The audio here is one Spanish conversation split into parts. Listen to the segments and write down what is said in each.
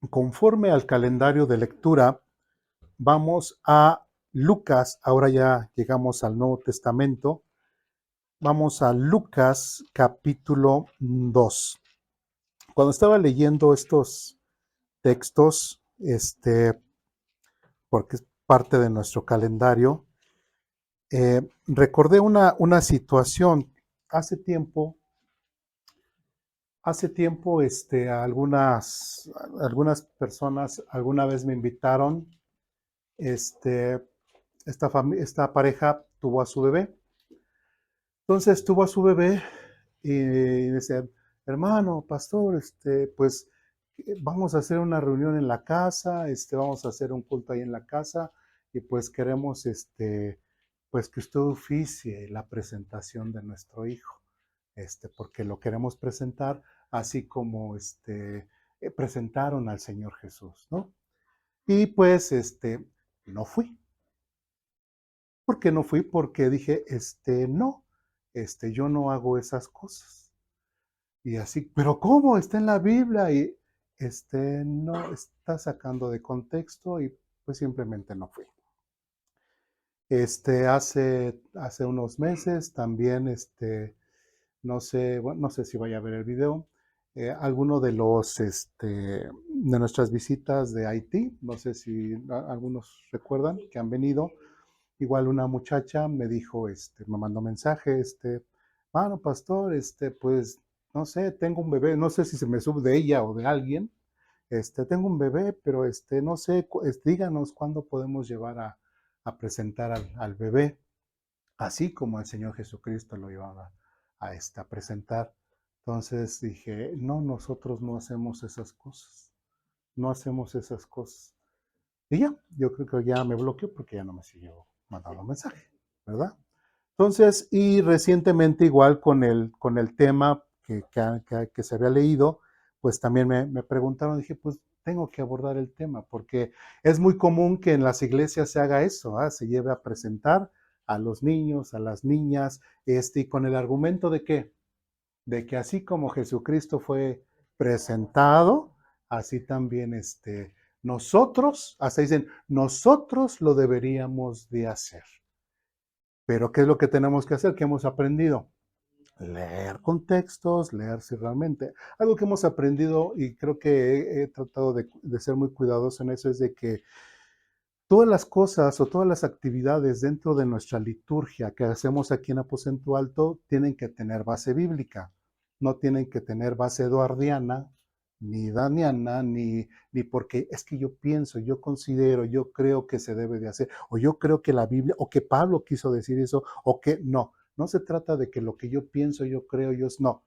Conforme al calendario de lectura, vamos a Lucas. Ahora ya llegamos al Nuevo Testamento. Vamos a Lucas capítulo 2. Cuando estaba leyendo estos textos, porque es parte de nuestro calendario, recordé una situación. Hace tiempo, algunas personas alguna vez me invitaron. este, esta pareja tuvo a su bebé. Entonces tuvo a su bebé y decía, hermano, pastor, pues vamos a hacer una reunión en la casa, vamos a hacer un culto ahí en la casa y pues queremos, pues que usted oficie la presentación de nuestro hijo, porque lo queremos presentar así como, presentaron al Señor Jesús, ¿no? Y pues, no fui. ¿Por qué no fui? Porque dije, no, yo no hago esas cosas. Y así, pero ¿cómo? Está en la Biblia y no está sacando de contexto y pues simplemente no fui. Hace unos meses también, no sé, bueno, no sé si vaya a ver el video, alguno de de nuestras visitas de Haití, no sé si algunos recuerdan que han venido. Igual una muchacha me dijo, me mandó mensaje, mano, pastor, pues, no sé, tengo un bebé, no sé si se me sube de ella o de alguien, tengo un bebé, pero no sé, díganos cuándo podemos llevar a presentar al bebé, así como el Señor Jesucristo lo iba a presentar. Entonces dije, no, nosotros no hacemos esas cosas, no hacemos esas cosas. Y ya, yo creo que ya me bloqueó porque ya no me siguió mandando mensaje, ¿verdad? Entonces, y recientemente igual con el tema que se había leído, pues también me preguntaron, dije, pues tengo que abordar el tema, porque es muy común que en las iglesias se haga eso, ¿ah? Se lleve a presentar a los niños, a las niñas, y con el argumento de qué, de que así como Jesucristo fue presentado, así también nosotros, hasta dicen, nosotros lo deberíamos de hacer. Pero ¿qué es lo que tenemos que hacer? ¿Qué hemos aprendido? Leer contextos, leer si realmente. Algo que hemos aprendido y creo que he tratado de ser muy cuidadoso en eso es de que todas las cosas o todas las actividades dentro de nuestra liturgia que hacemos aquí en Aposento Alto tienen que tener base bíblica, no tienen que tener base eduardiana, ni daniana, ni porque es que yo pienso, yo considero, yo creo que se debe de hacer, o yo creo que la Biblia, o que Pablo quiso decir eso, o que no se trata de que lo que yo pienso, yo creo, no,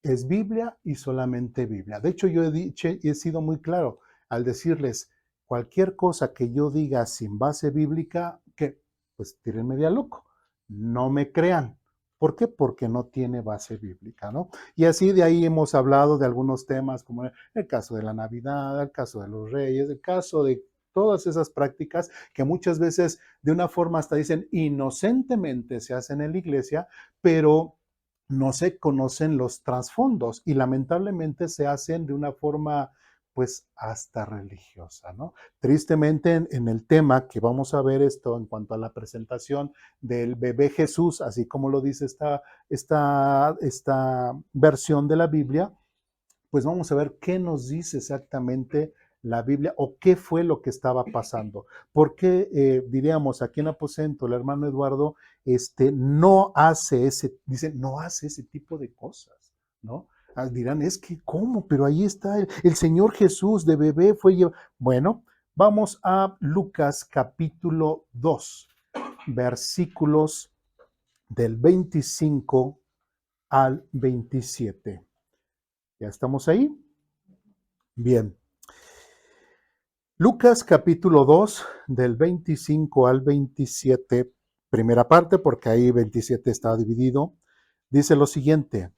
es Biblia y solamente Biblia. De hecho, yo he sido muy claro al decirles, cualquier cosa que yo diga sin base bíblica, que pues tírenme de a loco, no me crean. ¿Por qué? Porque no tiene base bíblica, ¿no? Y así de ahí hemos hablado de algunos temas como el caso de la Navidad, el caso de los Reyes, el caso de todas esas prácticas que muchas veces de una forma hasta dicen inocentemente se hacen en la iglesia, pero no se conocen los trasfondos y lamentablemente se hacen de una forma pues hasta religiosa, ¿no? Tristemente en el tema que vamos a ver esto en cuanto a la presentación del bebé Jesús, así como lo dice esta versión de la Biblia, pues vamos a ver qué nos dice exactamente la Biblia o qué fue lo que estaba pasando. Porque diríamos aquí en Aposento, el hermano Eduardo, no hace dice, no hace ese tipo de cosas, ¿no? Dirán, es que, ¿cómo? Pero ahí está el Señor Jesús de bebé fue llevado. Bueno, vamos a Lucas capítulo 2, versículos del 25 al 27. ¿Ya estamos ahí? Bien. Lucas capítulo 2 del 25 al 27, primera parte, porque ahí 27 está dividido, dice lo siguiente.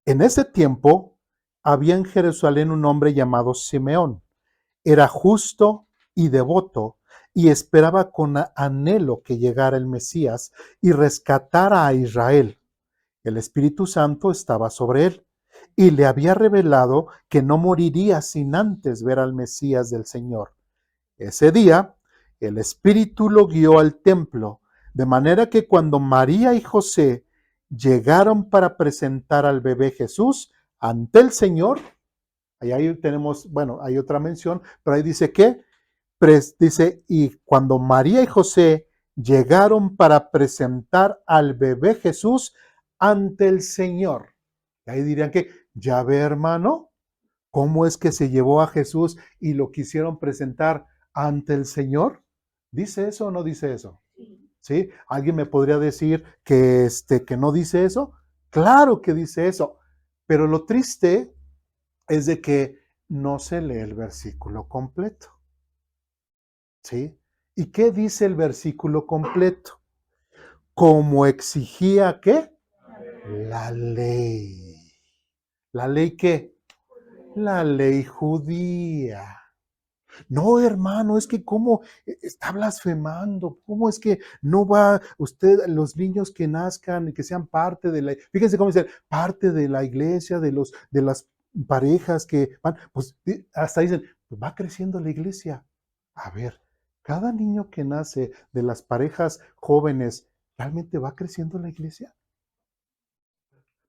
En ese tiempo había en Jerusalén un hombre llamado Simeón. Era justo y devoto y esperaba con anhelo que llegara el Mesías y rescatara a Israel. El Espíritu Santo estaba sobre él y le había revelado que no moriría sin antes ver al Mesías del Señor. Ese día, el Espíritu lo guió al templo, de manera que cuando María y José llegaron para presentar al bebé Jesús ante el Señor, ahí tenemos, bueno, hay otra mención, pero ahí dice que, dice, y cuando María y José llegaron para presentar al bebé Jesús ante el Señor. Ahí dirían que, ya ve, hermano, cómo es que se llevó a Jesús y lo quisieron presentar ante el Señor. ¿Dice eso o no dice eso? ¿Sí? ¿Alguien me podría decir que no dice eso? Claro que dice eso, pero lo triste es de que no se lee el versículo completo. ¿Sí? ¿Y qué dice el versículo completo? Como exigía ¿qué? La ley. ¿La ley qué? La ley judía. No, hermano, es que cómo está blasfemando, cómo es que no va usted, los niños que nazcan y que sean parte de la, fíjense cómo dice, parte de la iglesia, de las parejas que van, pues hasta dicen, pues va creciendo la iglesia. A ver, cada niño que nace de las parejas jóvenes, ¿realmente va creciendo la iglesia?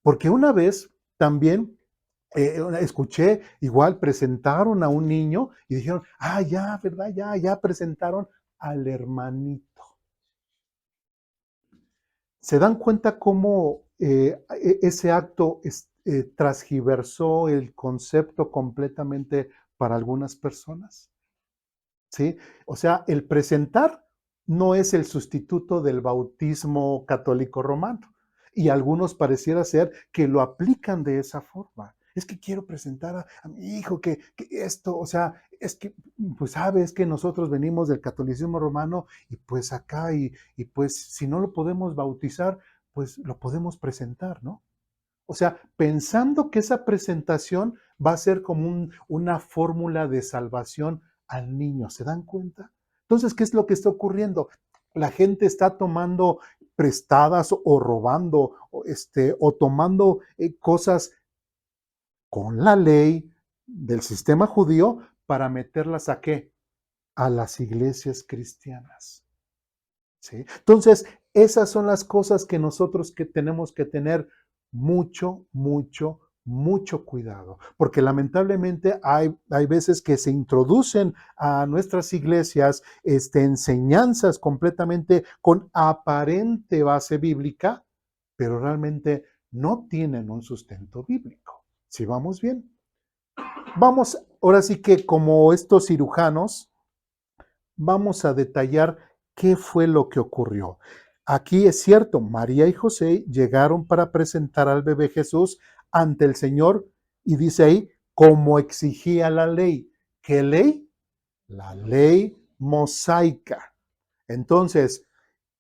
Porque una vez también escuché, igual presentaron a un niño y dijeron, ya, ¿verdad? Ya presentaron al hermanito. ¿Se dan cuenta cómo ese acto transgiversó el concepto completamente para algunas personas? ¿Sí? O sea, el presentar no es el sustituto del bautismo católico romano. Y algunos pareciera ser que lo aplican de esa forma. Es que quiero presentar a mi hijo que esto, o sea, es que, pues sabes que nosotros venimos del catolicismo romano y pues acá, y pues si no lo podemos bautizar, pues lo podemos presentar, ¿no? O sea, pensando que esa presentación va a ser como una fórmula de salvación al niño. ¿Se dan cuenta? Entonces, ¿qué es lo que está ocurriendo? La gente está tomando prestadas o robando o tomando cosas con la ley del sistema judío para meterlas a qué? A las iglesias cristianas. ¿Sí? Entonces, esas son las cosas que nosotros que tenemos que tener mucho cuidado, porque lamentablemente hay veces que se introducen a nuestras iglesias enseñanzas completamente con aparente base bíblica, pero realmente no tienen un sustento bíblico. ¿Sí vamos bien? Vamos, ahora sí que como estos cirujanos, vamos a detallar qué fue lo que ocurrió. Aquí es cierto, María y José llegaron para presentar al bebé Jesús ante el Señor y dice ahí, como exigía la ley. ¿Qué ley? La ley mosaica. Entonces,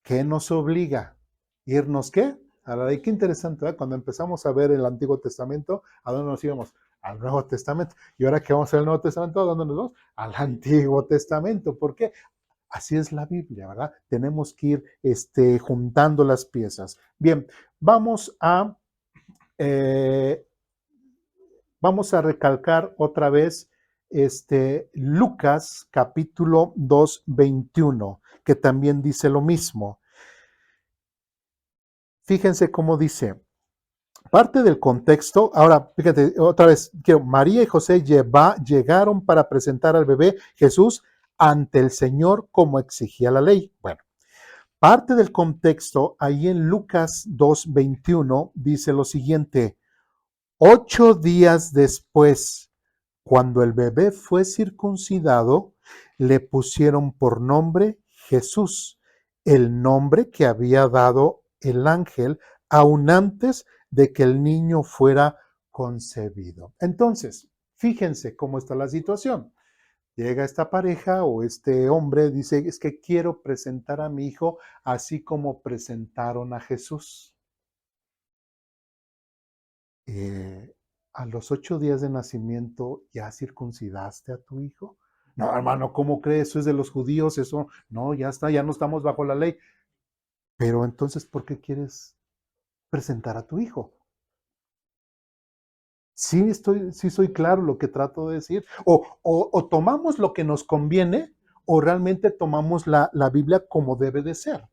¿qué nos obliga? ¿Irnos qué? A la ley. Qué interesante, ¿verdad? Cuando empezamos a ver el Antiguo Testamento, ¿a dónde nos íbamos? Al Nuevo Testamento. Y ahora que vamos a ver el Nuevo Testamento, ¿a dónde nos vamos? Al Antiguo Testamento. ¿Por qué? Así es la Biblia, ¿verdad? Tenemos que ir juntando las piezas. Bien, vamos a, eh, vamos a recalcar otra vez Lucas capítulo 2, 21, que también dice lo mismo. Fíjense cómo dice. Parte del contexto, ahora fíjate otra vez, que María y José llegaron para presentar al bebé Jesús ante el Señor como exigía la ley. Bueno, parte del contexto, ahí en Lucas 2:21 dice lo siguiente: 8 días después, cuando el bebé fue circuncidado, le pusieron por nombre Jesús, el nombre que había dado el ángel aún antes de que el niño fuera concebido. Entonces, fíjense cómo está la situación. Llega esta pareja o este hombre, dice, es que quiero presentar a mi hijo así como presentaron a Jesús. Eh, a los 8 días de nacimiento, ¿ya circuncidaste a tu hijo? No, hermano, ¿cómo crees? Eso es de los judíos, eso, no, ya está, ya no estamos bajo la ley. Pero entonces, ¿por qué quieres presentar a tu hijo? Sí soy claro lo que trato de decir. O tomamos lo que nos conviene o realmente tomamos la Biblia como debe de ser.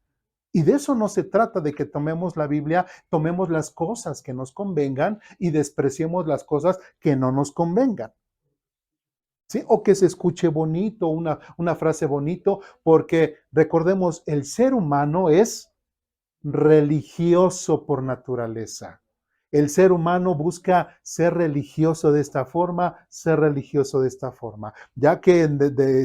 Y de eso no se trata, de que tomemos la Biblia, tomemos las cosas que nos convengan y despreciemos las cosas que no nos convengan. ¿Sí? O que se escuche bonito, una frase bonito, porque recordemos, el ser humano es religioso por naturaleza. El ser humano busca ser religioso de esta forma, ser religioso de esta forma, ya que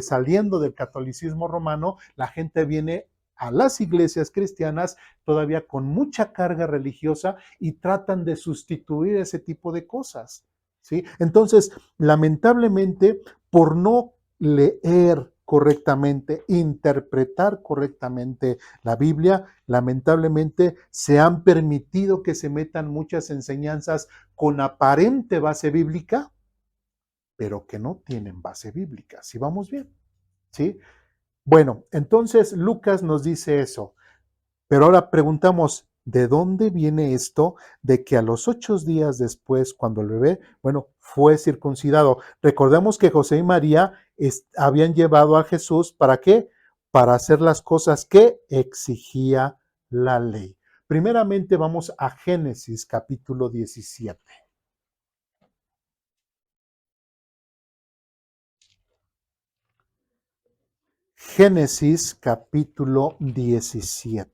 saliendo del catolicismo romano, la gente viene a las iglesias cristianas todavía con mucha carga religiosa y tratan de sustituir ese tipo de cosas. ¿Sí? Entonces, lamentablemente, por no leer correctamente, interpretar correctamente la Biblia, lamentablemente se han permitido que se metan muchas enseñanzas con aparente base bíblica, pero que no tienen base bíblica. ¿Sí vamos bien? ¿Sí? Bueno, entonces Lucas nos dice eso, pero ahora preguntamos, ¿de dónde viene esto de que a los 8 días después, cuando el bebé, bueno, fue circuncidado? Recordemos que José y María habían llevado a Jesús, ¿para qué? Para hacer las cosas que exigía la ley. Primeramente vamos a Génesis capítulo 17. Génesis capítulo 17.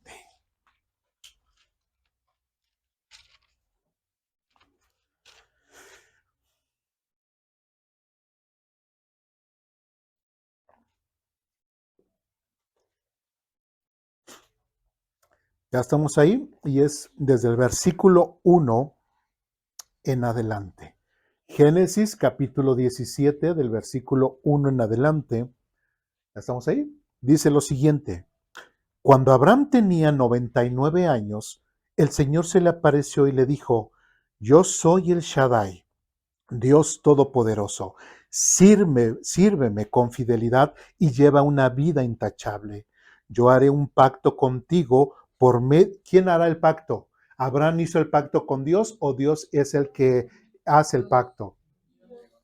Ya estamos ahí y es desde el versículo 1 en adelante. Génesis capítulo 17 del versículo 1 en adelante. ¿Ya estamos ahí? Dice lo siguiente. Cuando Abraham tenía 99 años, el Señor se le apareció y le dijo, yo soy el Shaddai, Dios Todopoderoso. Sírveme con fidelidad y lleva una vida intachable. Yo haré un pacto contigo por medio. ¿Quién hará el pacto? ¿Abraham hizo el pacto con Dios o Dios es el que hace el pacto?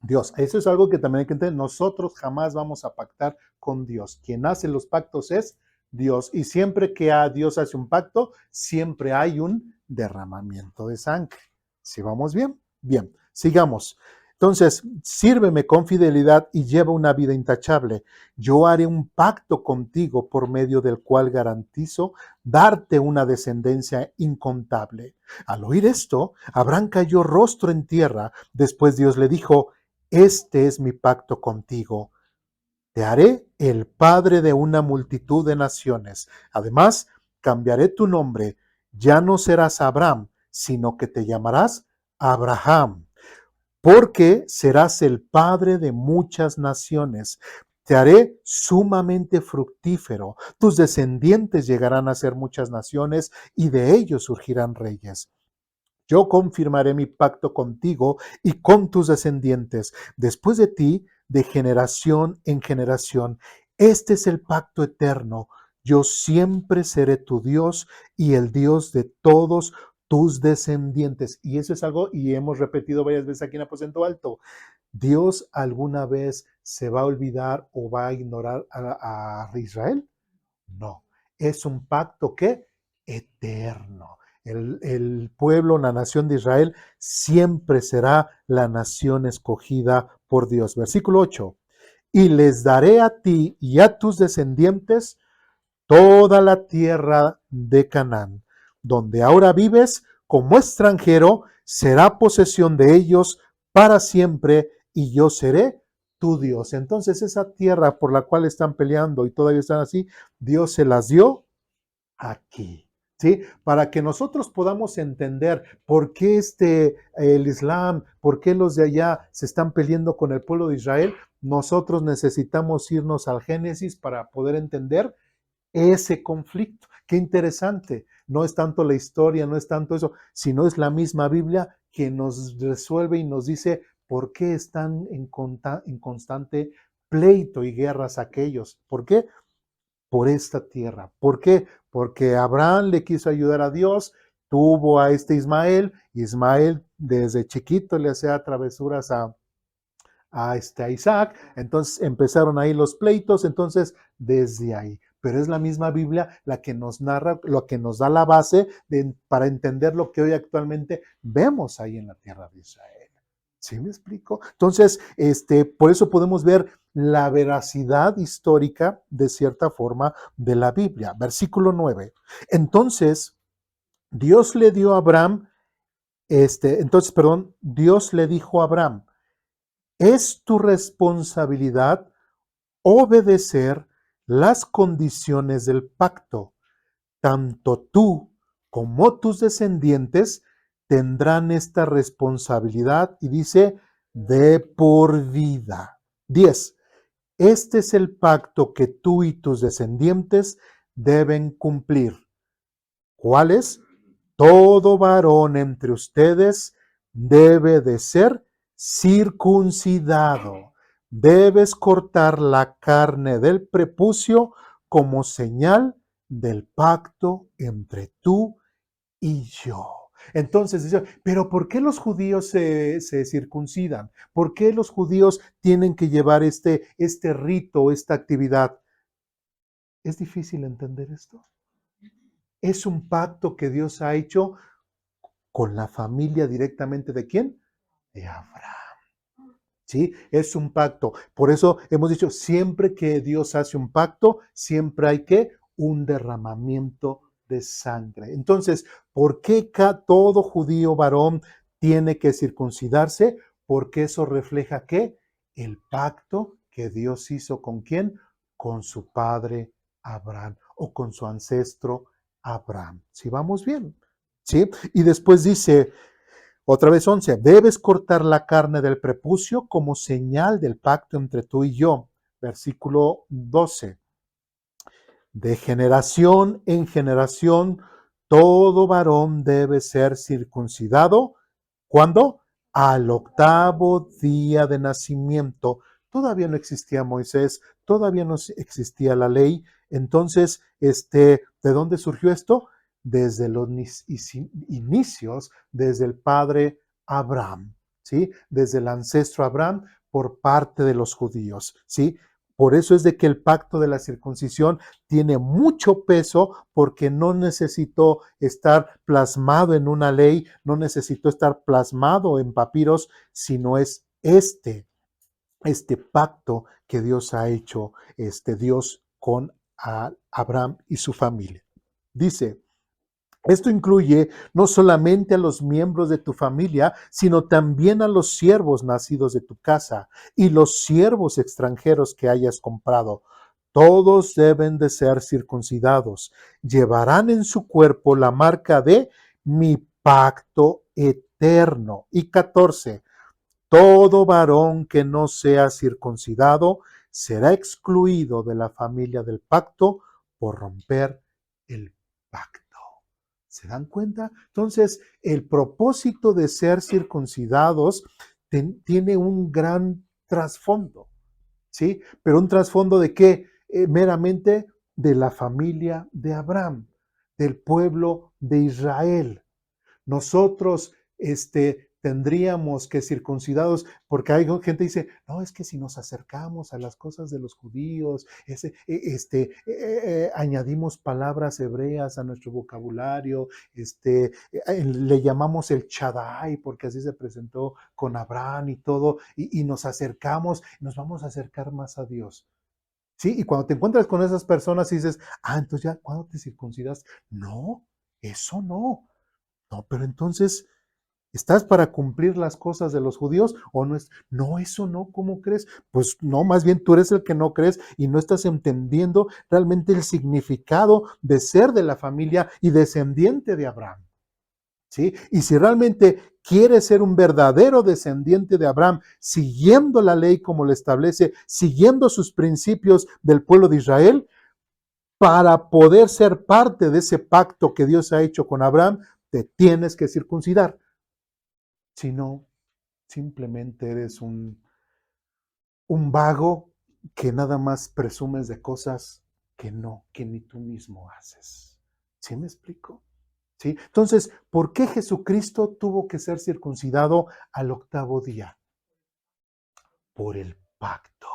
Dios. Eso es algo que también hay que entender. Nosotros jamás vamos a pactar con Dios. Quien hace los pactos es Dios. Y siempre que Dios hace un pacto, siempre hay un derramamiento de sangre. ¿Sí vamos bien? Bien, sigamos. Entonces, sírveme con fidelidad y lleva una vida intachable. Yo haré un pacto contigo por medio del cual garantizo darte una descendencia incontable. Al oír esto, Abraham cayó rostro en tierra. Después Dios le dijo, este es mi pacto contigo. Te haré el padre de una multitud de naciones. Además, cambiaré tu nombre. Ya no serás Abraham, sino que te llamarás Abraham, porque serás el padre de muchas naciones. Te haré sumamente fructífero. Tus descendientes llegarán a ser muchas naciones y de ellos surgirán reyes. Yo confirmaré mi pacto contigo y con tus descendientes después de ti, de generación en generación. Este es el pacto eterno. Yo siempre seré tu Dios y el Dios de todos tus descendientes. Y eso es algo, y hemos repetido varias veces aquí en Aposento Alto. ¿Dios alguna vez se va a olvidar o va a ignorar a Israel? No, es un pacto que eterno. El pueblo, la nación de Israel, siempre será la nación escogida por Dios. Versículo 8. Y les daré a ti y a tus descendientes toda la tierra de Canaán, donde ahora vives como extranjero, será posesión de ellos para siempre y yo seré tu Dios. Entonces esa tierra por la cual están peleando y todavía están así, Dios se las dio aquí. ¿Sí? Para que nosotros podamos entender por qué el Islam, por qué los de allá se están peleando con el pueblo de Israel, nosotros necesitamos irnos al Génesis para poder entender ese conflicto. Qué interesante. No es tanto la historia, no es tanto eso, sino es la misma Biblia que nos resuelve y nos dice por qué están en constante pleito y guerras aquellos. ¿Por qué? Por esta tierra. ¿Por qué? Porque Abraham le quiso ayudar a Dios tuvo a este Ismael, y Ismael desde chiquito le hacía travesuras a Isaac, entonces empezaron ahí los pleitos, entonces desde ahí. Pero es la misma Biblia la que nos narra, lo que nos da la base para entender lo que hoy actualmente vemos ahí en la tierra de Israel. ¿Sí me explico? Entonces, por eso podemos ver la veracidad histórica, de cierta forma, de la Biblia. Versículo 9. Entonces, Dios le dio a Abraham, Dios le dijo a Abraham, es tu responsabilidad obedecer las condiciones del pacto. Tanto tú como tus descendientes tendrán esta responsabilidad y dice, de por vida. 10. Este es el pacto que tú y tus descendientes deben cumplir. ¿Cuál es? Todo varón entre ustedes debe de ser circuncidado. Debes cortar la carne del prepucio como señal del pacto entre tú y yo. Entonces, dice, pero ¿por qué los judíos se circuncidan? ¿Por qué los judíos tienen que llevar este rito, esta actividad? ¿Es difícil entender esto? Es un pacto que Dios ha hecho con la familia directamente de quién? De Abraham. ¿Sí? Es un pacto. Por eso hemos dicho, siempre que Dios hace un pacto, siempre hay que un derramamiento de sangre. Entonces, ¿por qué todo judío varón tiene que circuncidarse? Porque eso refleja ¿qué? El pacto que Dios hizo con quién? Con su padre Abraham o con su ancestro Abraham. ¿Sí vamos bien? ¿Sí? Y después dice, otra vez 11, debes cortar la carne del prepucio como señal del pacto entre tú y yo. Versículo 12. De generación en generación, todo varón debe ser circuncidado. ¿Cuándo? Al octavo día de nacimiento. Todavía no existía Moisés, todavía no existía la ley. Entonces, ¿de dónde surgió esto? Desde los inicios, desde el padre Abraham, ¿sí? Desde el ancestro Abraham por parte de los judíos, ¿sí? Por eso es de que el pacto de la circuncisión tiene mucho peso porque no necesitó estar plasmado en una ley, no necesitó estar plasmado en papiros, sino es este pacto que Dios ha hecho, Dios con Abraham y su familia. Dice, esto incluye no solamente a los miembros de tu familia, sino también a los siervos nacidos de tu casa y los siervos extranjeros que hayas comprado. Todos deben de ser circuncidados. Llevarán en su cuerpo la marca de mi pacto eterno. Y 14. Todo varón que no sea circuncidado será excluido de la familia del pacto por romper el pacto. ¿Se dan cuenta? Entonces, el propósito de ser circuncidados tiene un gran trasfondo, ¿sí? Pero un trasfondo de qué? Meramente de la familia de Abraham, del pueblo de Israel. Nosotros tendríamos que circuncidados, porque hay gente que dice, no, es que si nos acercamos a las cosas de los judíos, añadimos palabras hebreas a nuestro vocabulario, le llamamos el Shaddai, porque así se presentó con Abraham y todo, y nos acercamos, nos vamos a acercar más a Dios. Sí, y cuando te encuentras con esas personas y dices, entonces ya, ¿cuándo te circuncidas? No, eso no. No, pero entonces, ¿estás para cumplir las cosas de los judíos o no es? No, eso no, ¿cómo crees? Pues no, más bien tú eres el que no crees y no estás entendiendo realmente el significado de ser de la familia y descendiente de Abraham. ¿Sí? Y si realmente quieres ser un verdadero descendiente de Abraham, siguiendo la ley como lo establece, siguiendo sus principios del pueblo de Israel, para poder ser parte de ese pacto que Dios ha hecho con Abraham, te tienes que circuncidar. Si no, simplemente eres un vago que nada más presumes de cosas que no, que ni tú mismo haces. ¿Sí me explico? ¿sí? Entonces, ¿por qué Jesucristo tuvo que ser circuncidado al 8º día? Por el pacto,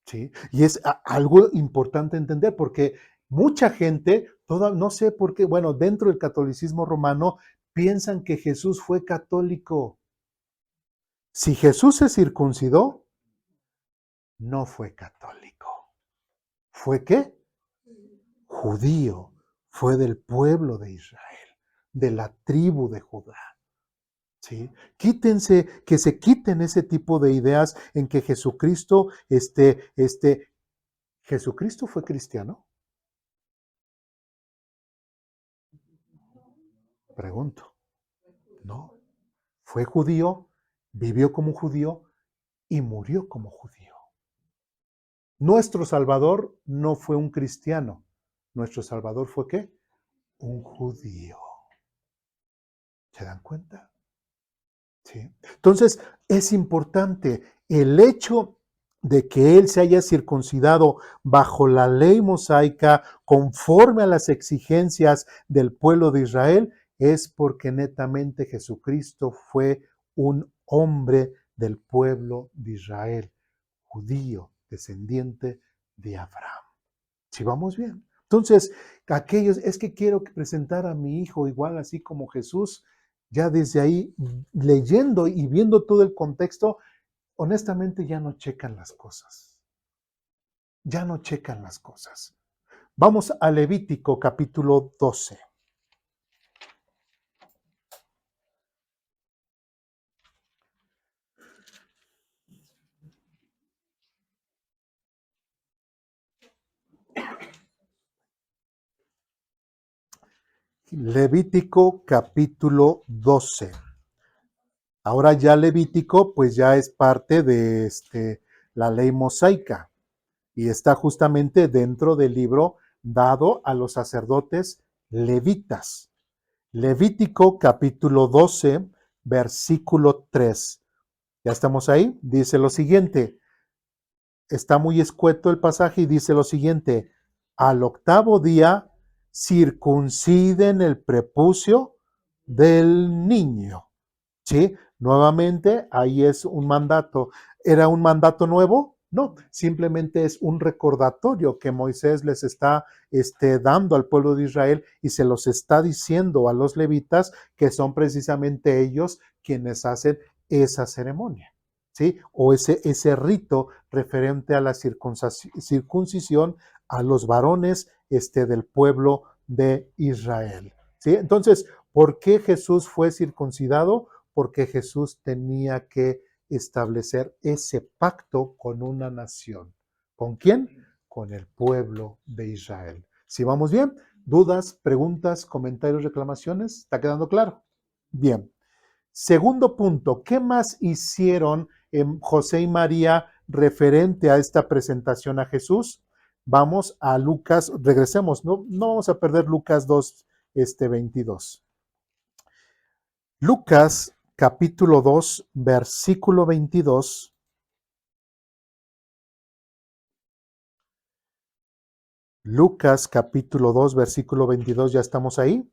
¿sí? Y es algo importante entender porque mucha gente, no sé por qué, bueno, dentro del catolicismo romano piensan que Jesús fue católico. Si Jesús se circuncidó, no fue católico. ¿Fue qué? Judío. Fue del pueblo de Israel, de la tribu de Judá. ¿Sí? Que se quiten ese tipo de ideas en que Jesucristo, ¿Jesucristo fue cristiano? Pregunto. No. Fue judío, vivió como judío y murió como judío. Nuestro Salvador no fue un cristiano. Nuestro Salvador fue ¿qué? Un judío. ¿Se dan cuenta? ¿Sí? Entonces, es importante el hecho de que él se haya circuncidado bajo la ley mosaica, conforme a las exigencias del pueblo de Israel, es porque netamente Jesucristo fue un hombre del pueblo de Israel, judío, descendiente de Abraham. Si vamos bien. Entonces, aquellos, es que quiero presentar a mi hijo igual así como Jesús, ya desde ahí, leyendo y viendo todo el contexto, honestamente ya no checan las cosas. Ya no checan las cosas. Vamos a Levítico capítulo 12. Levítico capítulo 12. Ahora ya Levítico pues ya es parte de la ley mosaica y está justamente dentro del libro dado a los sacerdotes levitas. Levítico capítulo 12, versículo 3. ¿Ya estamos ahí? Dice lo siguiente. Está muy escueto el pasaje y dice lo siguiente. Al 8º día circunciden el prepucio del niño. ¿Sí? Nuevamente, ahí es un mandato. ¿Era un mandato nuevo? No, simplemente es un recordatorio que Moisés les está dando al pueblo de Israel y se los está diciendo a los levitas que son precisamente ellos quienes hacen esa ceremonia, ¿sí? O ese rito referente a la circuncisión a los varones del pueblo de Israel, ¿sí? Entonces, ¿por qué Jesús fue circuncidado? Porque Jesús tenía que establecer ese pacto con una nación. ¿Con quién? Con el pueblo de Israel. ¿Sí vamos bien? ¿Dudas, preguntas, comentarios, reclamaciones? ¿Está quedando claro? Bien. Segundo punto, ¿qué más hicieron José y María referente a esta presentación a Jesús? Vamos a Lucas, regresemos, no vamos a perder Lucas 2, 22. Lucas capítulo 2, versículo 22. Lucas capítulo 2, versículo 22, ¿ya estamos ahí?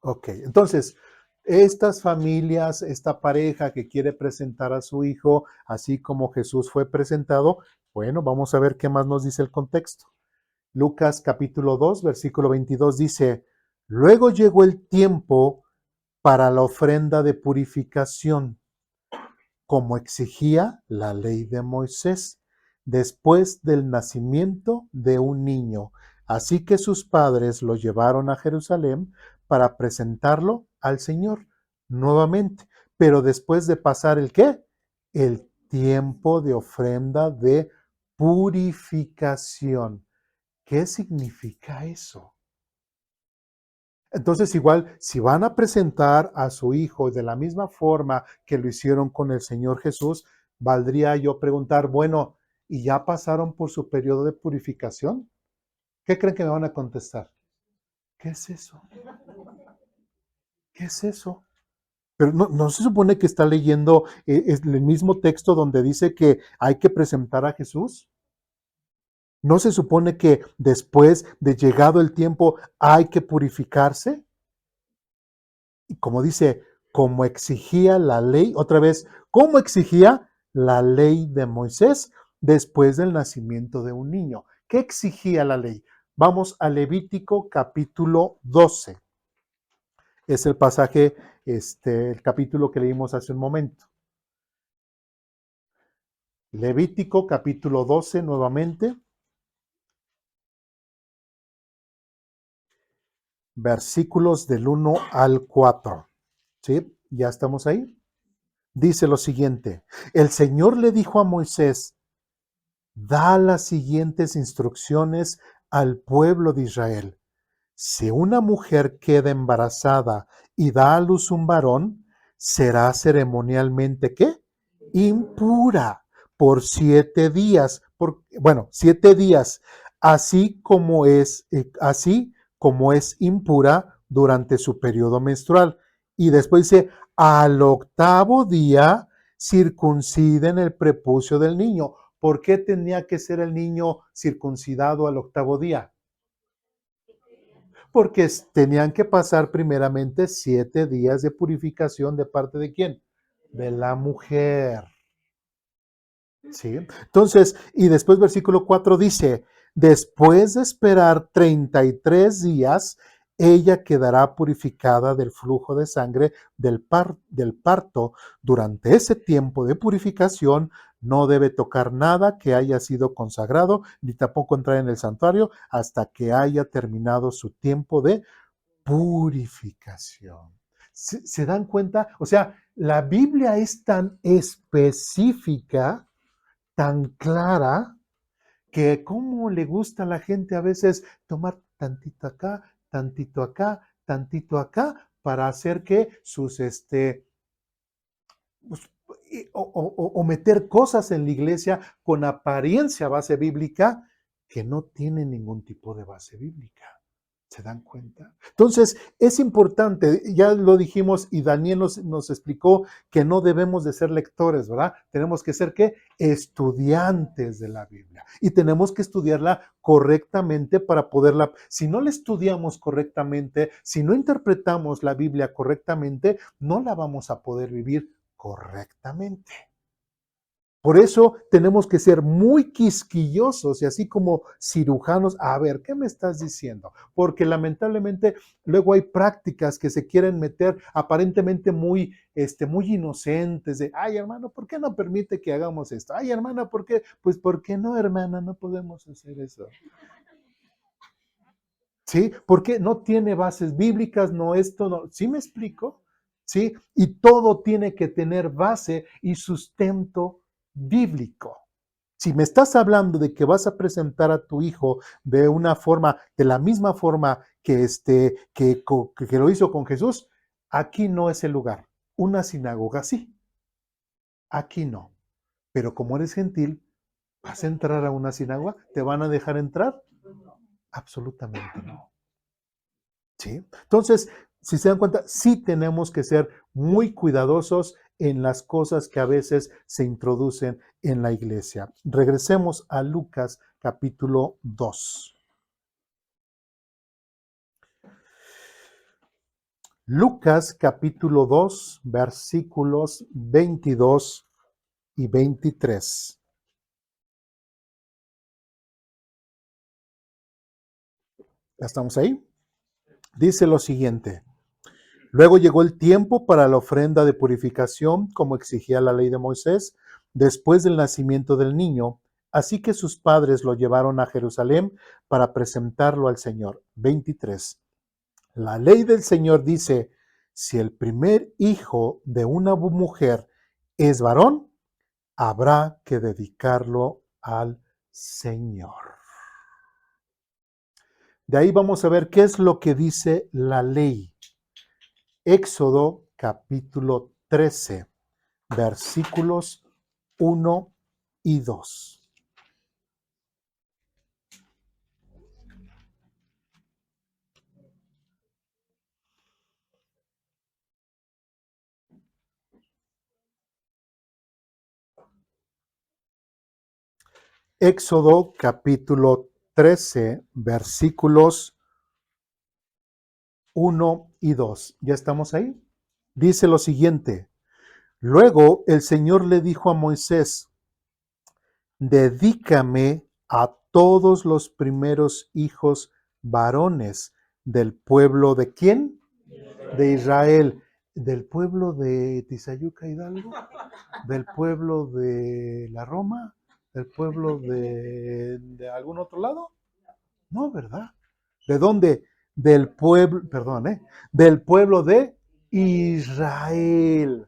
Ok, entonces, estas familias, esta pareja que quiere presentar a su hijo, así como Jesús fue presentado, bueno, vamos a ver qué más nos dice el contexto. Lucas capítulo 2, versículo 22 dice, luego llegó el tiempo para la ofrenda de purificación, como exigía la ley de Moisés, después del nacimiento de un niño. Así que sus padres lo llevaron a Jerusalén para presentarlo al Señor nuevamente. Pero después de pasar el ¿qué? El tiempo de ofrenda de purificación. ¿Qué significa eso? Entonces, igual, si van a presentar a su hijo de la misma forma que lo hicieron con el Señor Jesús, valdría yo preguntar, bueno, ¿y ya pasaron por su periodo de purificación? ¿Qué creen que me van a contestar? ¿Qué es eso? ¿Qué es eso? Pero no se supone que está leyendo es el mismo texto donde dice que hay que presentar a Jesús. ¿No se supone que después de llegado el tiempo hay que purificarse? como dice, como exigía la ley, otra vez, como exigía la ley de Moisés después del nacimiento de un niño. ¿Qué exigía la ley? Vamos a Levítico capítulo 12. Es el pasaje, el capítulo que leímos hace un momento. Levítico capítulo 12 nuevamente. Versículos del 1 al 4. ¿Sí? ¿Ya estamos ahí? Dice lo siguiente: el Señor le dijo a Moisés, da las siguientes instrucciones al pueblo de Israel. Si una mujer queda embarazada y da a luz un varón, será ceremonialmente ¿qué? Impura por 7 días. 7 días, así como es impura durante su periodo menstrual. Y después dice, al octavo día circunciden el prepucio del niño. ¿Por qué tenía que ser el niño circuncidado al octavo día? Porque tenían que pasar primeramente 7 días de purificación de parte de quién? De la mujer. ¿Sí? Entonces, y después versículo 4 dice, después de esperar 33 días, ella quedará purificada del flujo de sangre del parto. Durante ese tiempo de purificación, no debe tocar nada que haya sido consagrado, ni tampoco entrar en el santuario hasta que haya terminado su tiempo de purificación. ¿Se dan cuenta? O sea, la Biblia es tan específica, tan clara, que cómo le gusta a la gente a veces tomar tantito acá, tantito acá, tantito acá, para hacer que sus, pues, o meter cosas en la iglesia con apariencia base bíblica que no tienen ningún tipo de base bíblica. ¿Se dan cuenta? Entonces, es importante, ya lo dijimos y Daniel nos explicó que no debemos de ser lectores, ¿verdad? Tenemos que ser, ¿qué? Estudiantes de la Biblia. Y tenemos que estudiarla correctamente para poderla, si no la estudiamos correctamente, si no interpretamos la Biblia correctamente, no la vamos a poder vivir correctamente. Por eso tenemos que ser muy quisquillosos y así como cirujanos, a ver, ¿qué me estás diciendo? Porque lamentablemente luego hay prácticas que se quieren meter aparentemente muy inocentes de, ay hermano, ¿por qué no permite que hagamos esto? Ay hermana, ¿por qué? Pues ¿por qué no, hermana? No podemos hacer eso. ¿Sí? Porque no tiene bases bíblicas, no esto, no. ¿Sí me explico? ¿Sí? Y todo tiene que tener base y sustento bíblico. Si me estás hablando de que vas a presentar a tu hijo de una forma, de la misma forma que lo hizo con Jesús, aquí no es el lugar. Una sinagoga sí, aquí no. Pero como eres gentil, ¿vas a entrar a una sinagoga? ¿Te van a dejar entrar? Absolutamente no. ¿Sí? Entonces, si se dan cuenta, sí tenemos que ser muy cuidadosos en las cosas que a veces se introducen en la iglesia. Regresemos a Lucas capítulo 2. Lucas capítulo 2, versículos 22 y 23. ¿Ya estamos ahí? Dice lo siguiente. Luego llegó el tiempo para la ofrenda de purificación, como exigía la ley de Moisés, después del nacimiento del niño. Así que sus padres lo llevaron a Jerusalén para presentarlo al Señor. 23. La ley del Señor dice, si el primer hijo de una mujer es varón, habrá que dedicarlo al Señor. De ahí vamos a ver qué es lo que dice la ley. Éxodo capítulo 13, versículos 1 y 2. Éxodo capítulo 13, versículos 1 y 2. ¿Ya estamos ahí? Dice lo siguiente: luego el Señor le dijo a Moisés: dedícame a todos los primeros hijos varones del pueblo de ¿quién? De Israel. ¿Del pueblo de Tizayuca Hidalgo? ¿Del pueblo de la Roma? ¿Del pueblo de algún otro lado? No, ¿verdad? ¿De dónde? Del pueblo, perdón, del pueblo de Israel.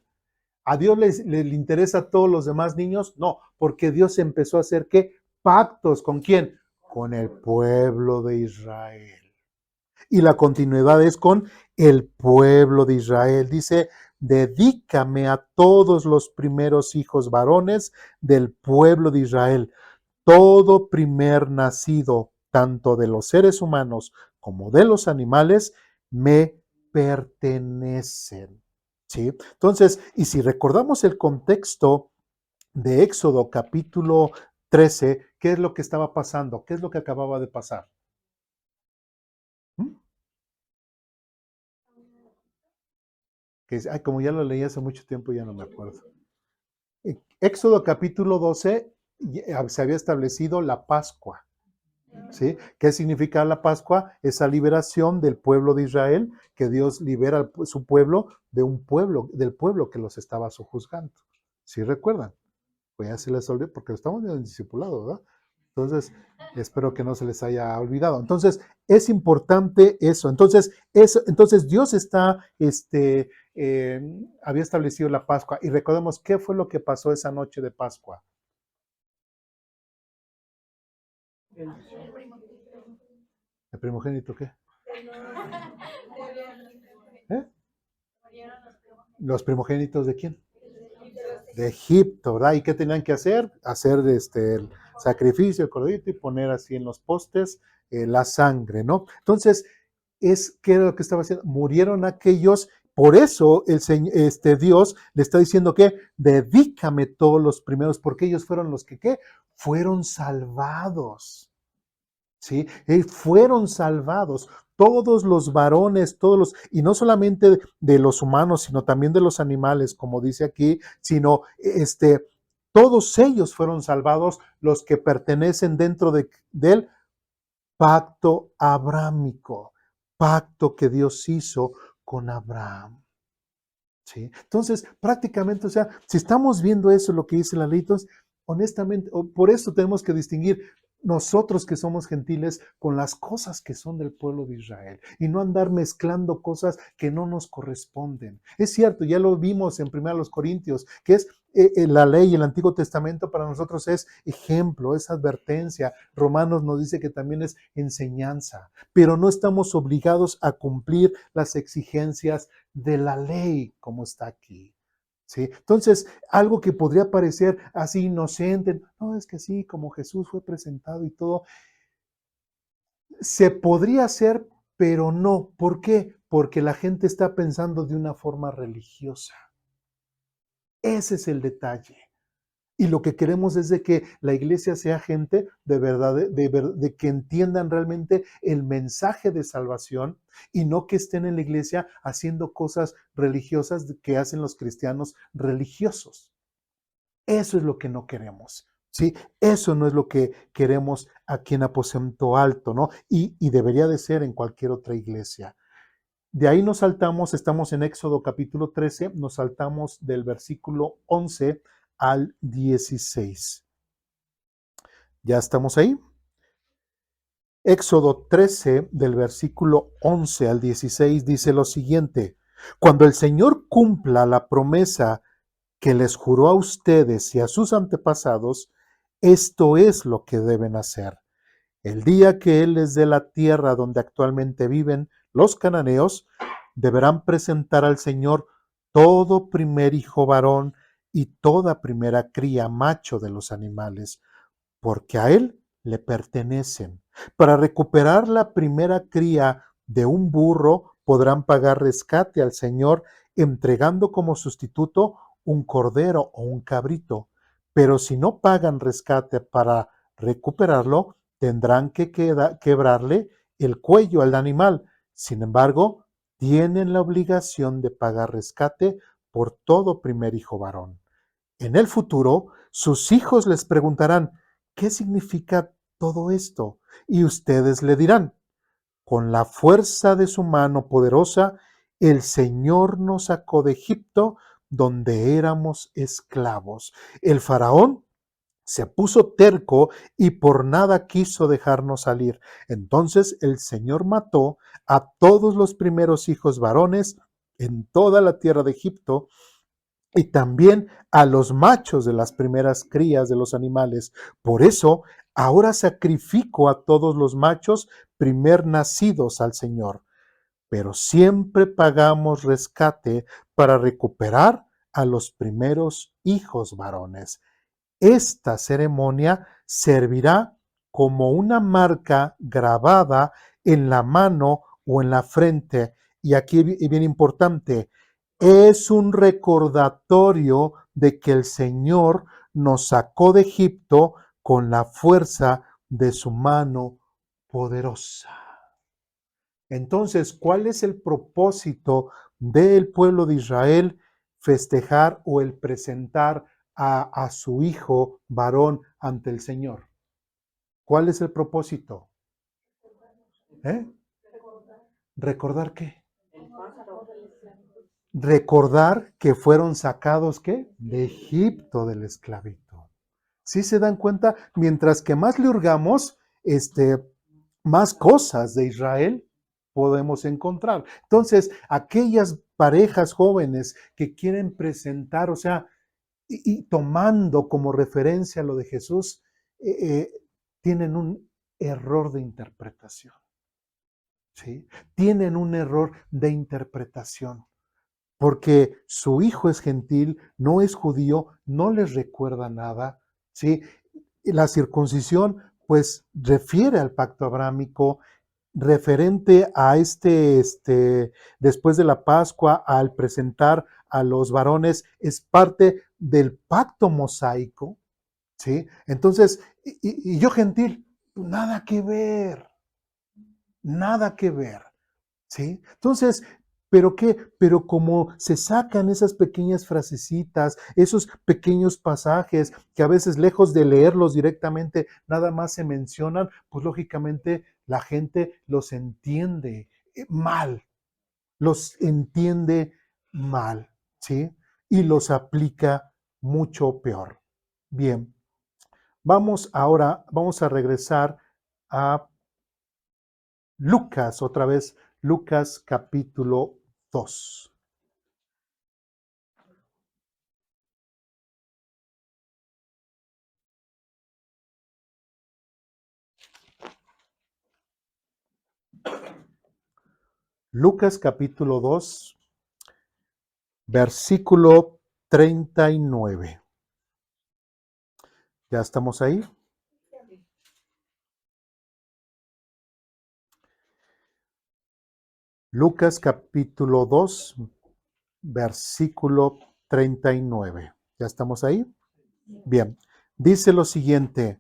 ¿A Dios le interesa a todos los demás niños? No, porque Dios empezó a hacer ¿qué? Pactos. ¿Con quién? Con el pueblo de Israel. Y la continuidad es con el pueblo de Israel. Dice: dedícame a todos los primeros hijos varones del pueblo de Israel. Todo primer nacido, tanto de los seres humanos como de los animales, me pertenecen. ¿Sí? Entonces, y si recordamos el contexto de Éxodo capítulo 13, ¿qué es lo que estaba pasando? ¿Qué es lo que acababa de pasar? ¿Mm? Como ya lo leí hace mucho tiempo, ya no me acuerdo. Éxodo capítulo 12 se había establecido la Pascua. ¿Sí? ¿Qué significa la Pascua? Esa liberación del pueblo de Israel, que Dios libera a su pueblo de un pueblo, del pueblo que los estaba sojuzgando. ¿Sí recuerdan? Pues ya se les olvidó, porque estamos en el discipulado, ¿verdad? Entonces, espero que no se les haya olvidado. Entonces, es importante eso. Entonces Dios había establecido la Pascua. Y recordemos qué fue lo que pasó esa noche de Pascua. ¿El primogénito qué? ¿Eh? ¿Los primogénitos de quién? De Egipto, ¿verdad? ¿Y qué tenían que hacer? Hacer el sacrificio, el corderito y poner así en los postes la sangre, ¿no? Entonces, ¿qué era lo que estaba haciendo? Murieron aquellos, por eso Dios le está diciendo que dedícame todos los primeros, porque ellos fueron los que, ¿qué? Fueron salvados. ¿Sí? Fueron salvados todos los varones, y no solamente de los humanos, sino también de los animales, como dice aquí, sino todos ellos fueron salvados, los que pertenecen dentro del pacto abrámico, pacto que Dios hizo con Abraham. ¿Sí? Entonces, prácticamente, o sea, si estamos viendo eso, lo que dice la ley, entonces, honestamente, por eso tenemos que distinguir nosotros que somos gentiles con las cosas que son del pueblo de Israel y no andar mezclando cosas que no nos corresponden. Es cierto, ya lo vimos en 1 Corintios, que es la ley, el Antiguo Testamento para nosotros es ejemplo, es advertencia. Romanos nos dice que también es enseñanza, pero no estamos obligados a cumplir las exigencias de la ley como está aquí. ¿Sí? Entonces, algo que podría parecer así inocente, no, es que sí, como Jesús fue presentado y todo, se podría hacer, pero no. ¿Por qué? Porque la gente está pensando de una forma religiosa. Ese es el detalle. Y lo que queremos es de que la iglesia sea gente de verdad, de que entiendan realmente el mensaje de salvación y no que estén en la iglesia haciendo cosas religiosas que hacen los cristianos religiosos. Eso es lo que no queremos. ¿Sí? Eso no es lo que queremos aquí en Aposento Alto, ¿no? Y debería de ser en cualquier otra iglesia. De ahí nos saltamos, estamos en Éxodo capítulo 13, nos saltamos del versículo 11 al 16. ¿Ya estamos ahí? Éxodo 13, del versículo 11 al 16, dice lo siguiente: cuando el Señor cumpla la promesa que les juró a ustedes y a sus antepasados, esto es lo que deben hacer. El día que Él les dé la tierra donde actualmente viven los cananeos, deberán presentar al Señor todo primer hijo varón y toda primera cría macho de los animales, porque a Él le pertenecen. Para recuperar la primera cría de un burro, podrán pagar rescate al Señor entregando como sustituto un cordero o un cabrito. Pero si no pagan rescate para recuperarlo, tendrán que quebrarle el cuello al animal. Sin embargo, tienen la obligación de pagar rescate por todo primer hijo varón. En el futuro, sus hijos les preguntarán, ¿qué significa todo esto? Y ustedes le dirán, con la fuerza de su mano poderosa, el Señor nos sacó de Egipto, donde éramos esclavos. El faraón se puso terco y por nada quiso dejarnos salir. Entonces el Señor mató a todos los primeros hijos varones en toda la tierra de Egipto y también a los machos de las primeras crías de los animales. Por eso, ahora sacrifico a todos los machos primer nacidos al Señor, pero siempre pagamos rescate para recuperar a los primeros hijos varones. Esta ceremonia servirá como una marca grabada en la mano o en la frente. Y aquí es bien importante, es un recordatorio de que el Señor nos sacó de Egipto con la fuerza de su mano poderosa. Entonces, ¿cuál es el propósito del pueblo de Israel festejar o el presentar a su hijo varón ante el Señor? ¿Cuál es el propósito? ¿Eh? ¿Recordar qué? Recordar que fueron sacados, ¿qué? De Egipto, de la esclavitud. ¿Sí se dan cuenta? Mientras que más le hurgamos, más cosas de Israel podemos encontrar. Entonces, aquellas parejas jóvenes que quieren presentar, o sea, y tomando como referencia lo de Jesús, tienen un error de interpretación. ¿Sí? Tienen un error de interpretación. Porque su hijo es gentil, no es judío, no les recuerda nada, ¿sí? La circuncisión, pues, refiere al pacto abrámico, referente a después de la Pascua, al presentar a los varones, es parte del pacto mosaico, ¿sí? Entonces, y yo gentil, nada que ver, nada que ver. ¿Sí? Entonces, ¿pero qué? Pero como se sacan esas pequeñas frasecitas, esos pequeños pasajes que a veces lejos de leerlos directamente, nada más se mencionan, pues lógicamente la gente los entiende mal, los entiende mal, ¿sí? Y los aplica mucho peor. Bien, vamos a regresar a Lucas, otra vez, Lucas capítulo 2. Lucas capítulo 2, versículo 39. ¿Ya estamos ahí? Lucas capítulo 2, versículo 39. ¿Ya estamos ahí? Bien. Dice lo siguiente.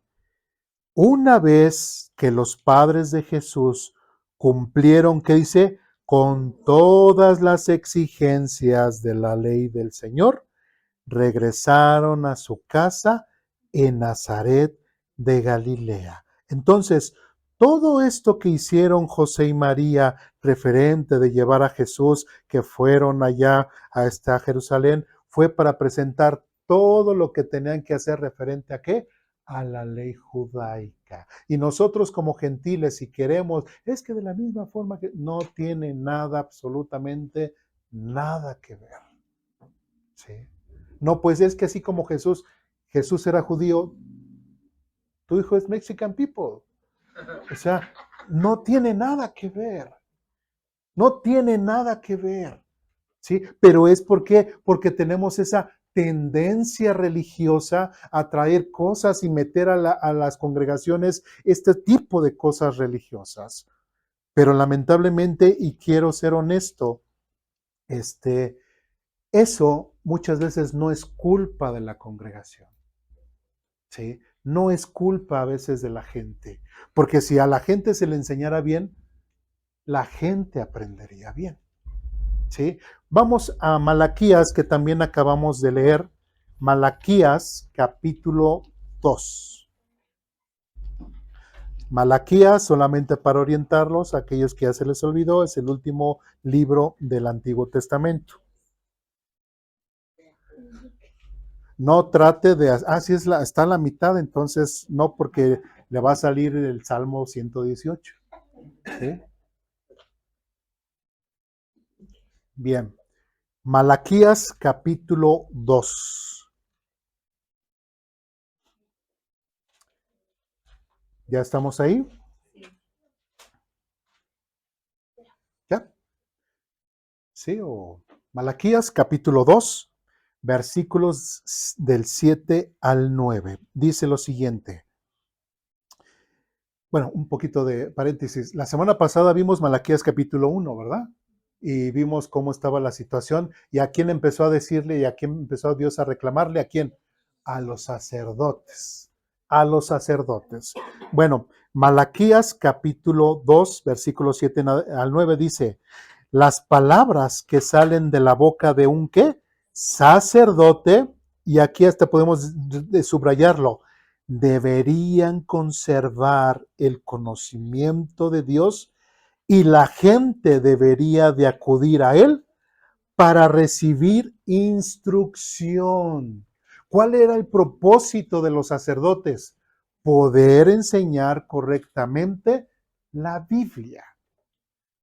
Una vez que los padres de Jesús cumplieron, ¿qué dice? Con todas las exigencias de la ley del Señor, regresaron a su casa en Nazaret de Galilea. Entonces, todo esto que hicieron José y María, referente de llevar a Jesús, que fueron allá a Jerusalén, fue para presentar todo lo que tenían que hacer referente a qué? A la ley judaica. Y nosotros como gentiles, si queremos, es que de la misma forma que no tiene nada, absolutamente nada que ver. ¿Sí? No, pues es que así como Jesús era judío, tu hijo es Mexican people. O sea, no tiene nada que ver. No tiene nada que ver. ¿Sí? Pero es porque tenemos esa tendencia religiosa a traer cosas y meter a las congregaciones este tipo de cosas religiosas. Pero lamentablemente, y quiero ser honesto, eso muchas veces no es culpa de la congregación. ¿Sí? No es culpa a veces de la gente, porque si a la gente se le enseñara bien, la gente aprendería bien. ¿sí? Vamos a Malaquías, que también acabamos de leer. Malaquías, capítulo 2. Malaquías, solamente para orientarlos, aquellos que ya se les olvidó, es el último libro del Antiguo Testamento. No trate de, sí está en la mitad, entonces no, porque le va a salir el Salmo 118. ¿Sí? Bien, Malaquías capítulo 2. ¿Ya estamos ahí? ¿Ya? ¿Sí? Malaquías capítulo 2, versículos del 7 al 9. Dice lo siguiente. Bueno, un poquito de paréntesis. La semana pasada vimos Malaquías capítulo 1, ¿verdad? Y vimos cómo estaba la situación y a quién empezó a decirle y a quién empezó Dios a reclamarle, ¿a quién? A los sacerdotes. A los sacerdotes. Bueno, Malaquías capítulo 2, versículo 7 al 9 dice, las palabras que salen de la boca de un ¿qué? Sacerdote, y aquí hasta podemos subrayarlo, deberían conservar el conocimiento de Dios y la gente debería de acudir a él para recibir instrucción. ¿Cuál era el propósito de los sacerdotes? Poder enseñar correctamente la Biblia,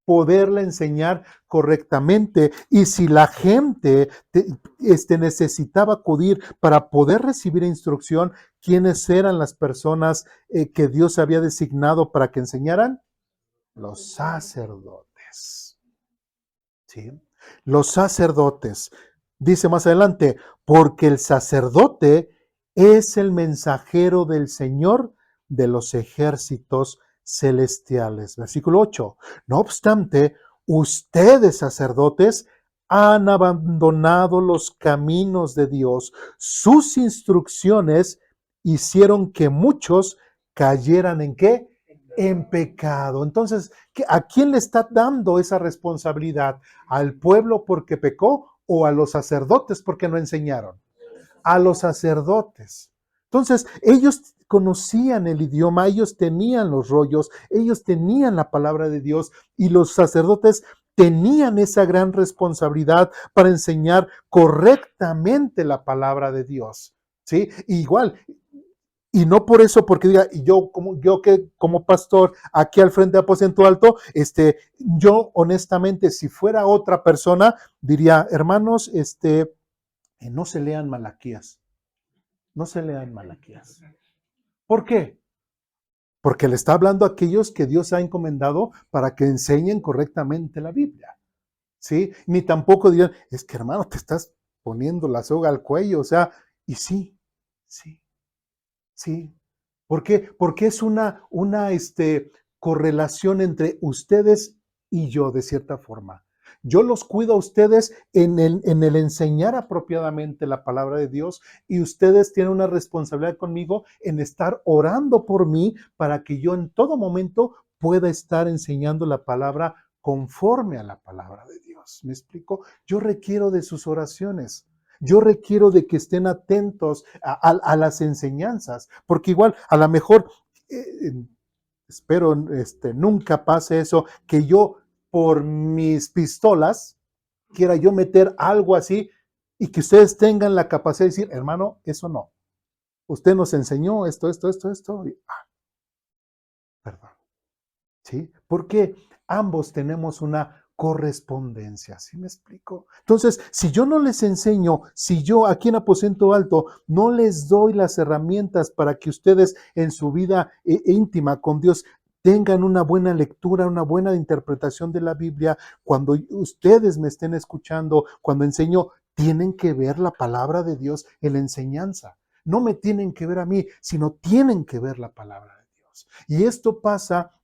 poderla enseñar correctamente. Y si la gente necesitaba acudir para poder recibir instrucción, ¿quiénes eran las personas que Dios había designado para que enseñaran? Los sacerdotes. ¿Sí? Los sacerdotes. Dice más adelante, porque el sacerdote es el mensajero del Señor de los ejércitos celestiales. Versículo 8. No obstante, ustedes sacerdotes han abandonado los caminos de Dios. Sus instrucciones hicieron que muchos cayeran en qué? En pecado. Entonces, ¿a quién le está dando esa responsabilidad? ¿Al pueblo porque pecó o a los sacerdotes porque no enseñaron? A los sacerdotes. Entonces, ellos conocían el idioma, ellos tenían los rollos, ellos tenían la palabra de Dios y los sacerdotes tenían esa gran responsabilidad para enseñar correctamente la palabra de Dios. ¿Sí? Igual, y no por eso, porque diga, y yo que como pastor aquí al frente de Aposento Alto, yo honestamente, si fuera otra persona, diría, hermanos, no se lean Malaquías, no se lean Malaquías. ¿Por qué? Porque le está hablando a aquellos que Dios ha encomendado para que enseñen correctamente la Biblia, ¿sí? Ni tampoco digan, es que hermano, te estás poniendo la soga al cuello, o sea, y sí, sí, sí. ¿Por qué? Porque es una correlación entre ustedes y yo, de cierta forma. Yo los cuido a ustedes en el enseñar apropiadamente la palabra de Dios y ustedes tienen una responsabilidad conmigo en estar orando por mí para que yo en todo momento pueda estar enseñando la palabra conforme a la palabra de Dios. ¿Me explico? Yo requiero de sus oraciones. Yo requiero de que estén atentos a las enseñanzas, porque igual a lo mejor, eh, espero nunca pase eso, que yo por mis pistolas quiera yo meter algo así y que ustedes tengan la capacidad de decir, hermano, eso no. Usted nos enseñó esto. Perdón. ¿Sí? Porque ambos tenemos una correspondencia, ¿sí me explico? Entonces, si yo no les enseño, si yo aquí en Aposento Alto no les doy las herramientas para que ustedes en su vida íntima con Dios tengan una buena lectura, una buena interpretación de la Biblia, cuando ustedes me estén escuchando, cuando enseño, tienen que ver la palabra de Dios en la enseñanza. No me tienen que ver a mí, sino tienen que ver la palabra de Dios. Y esto pasa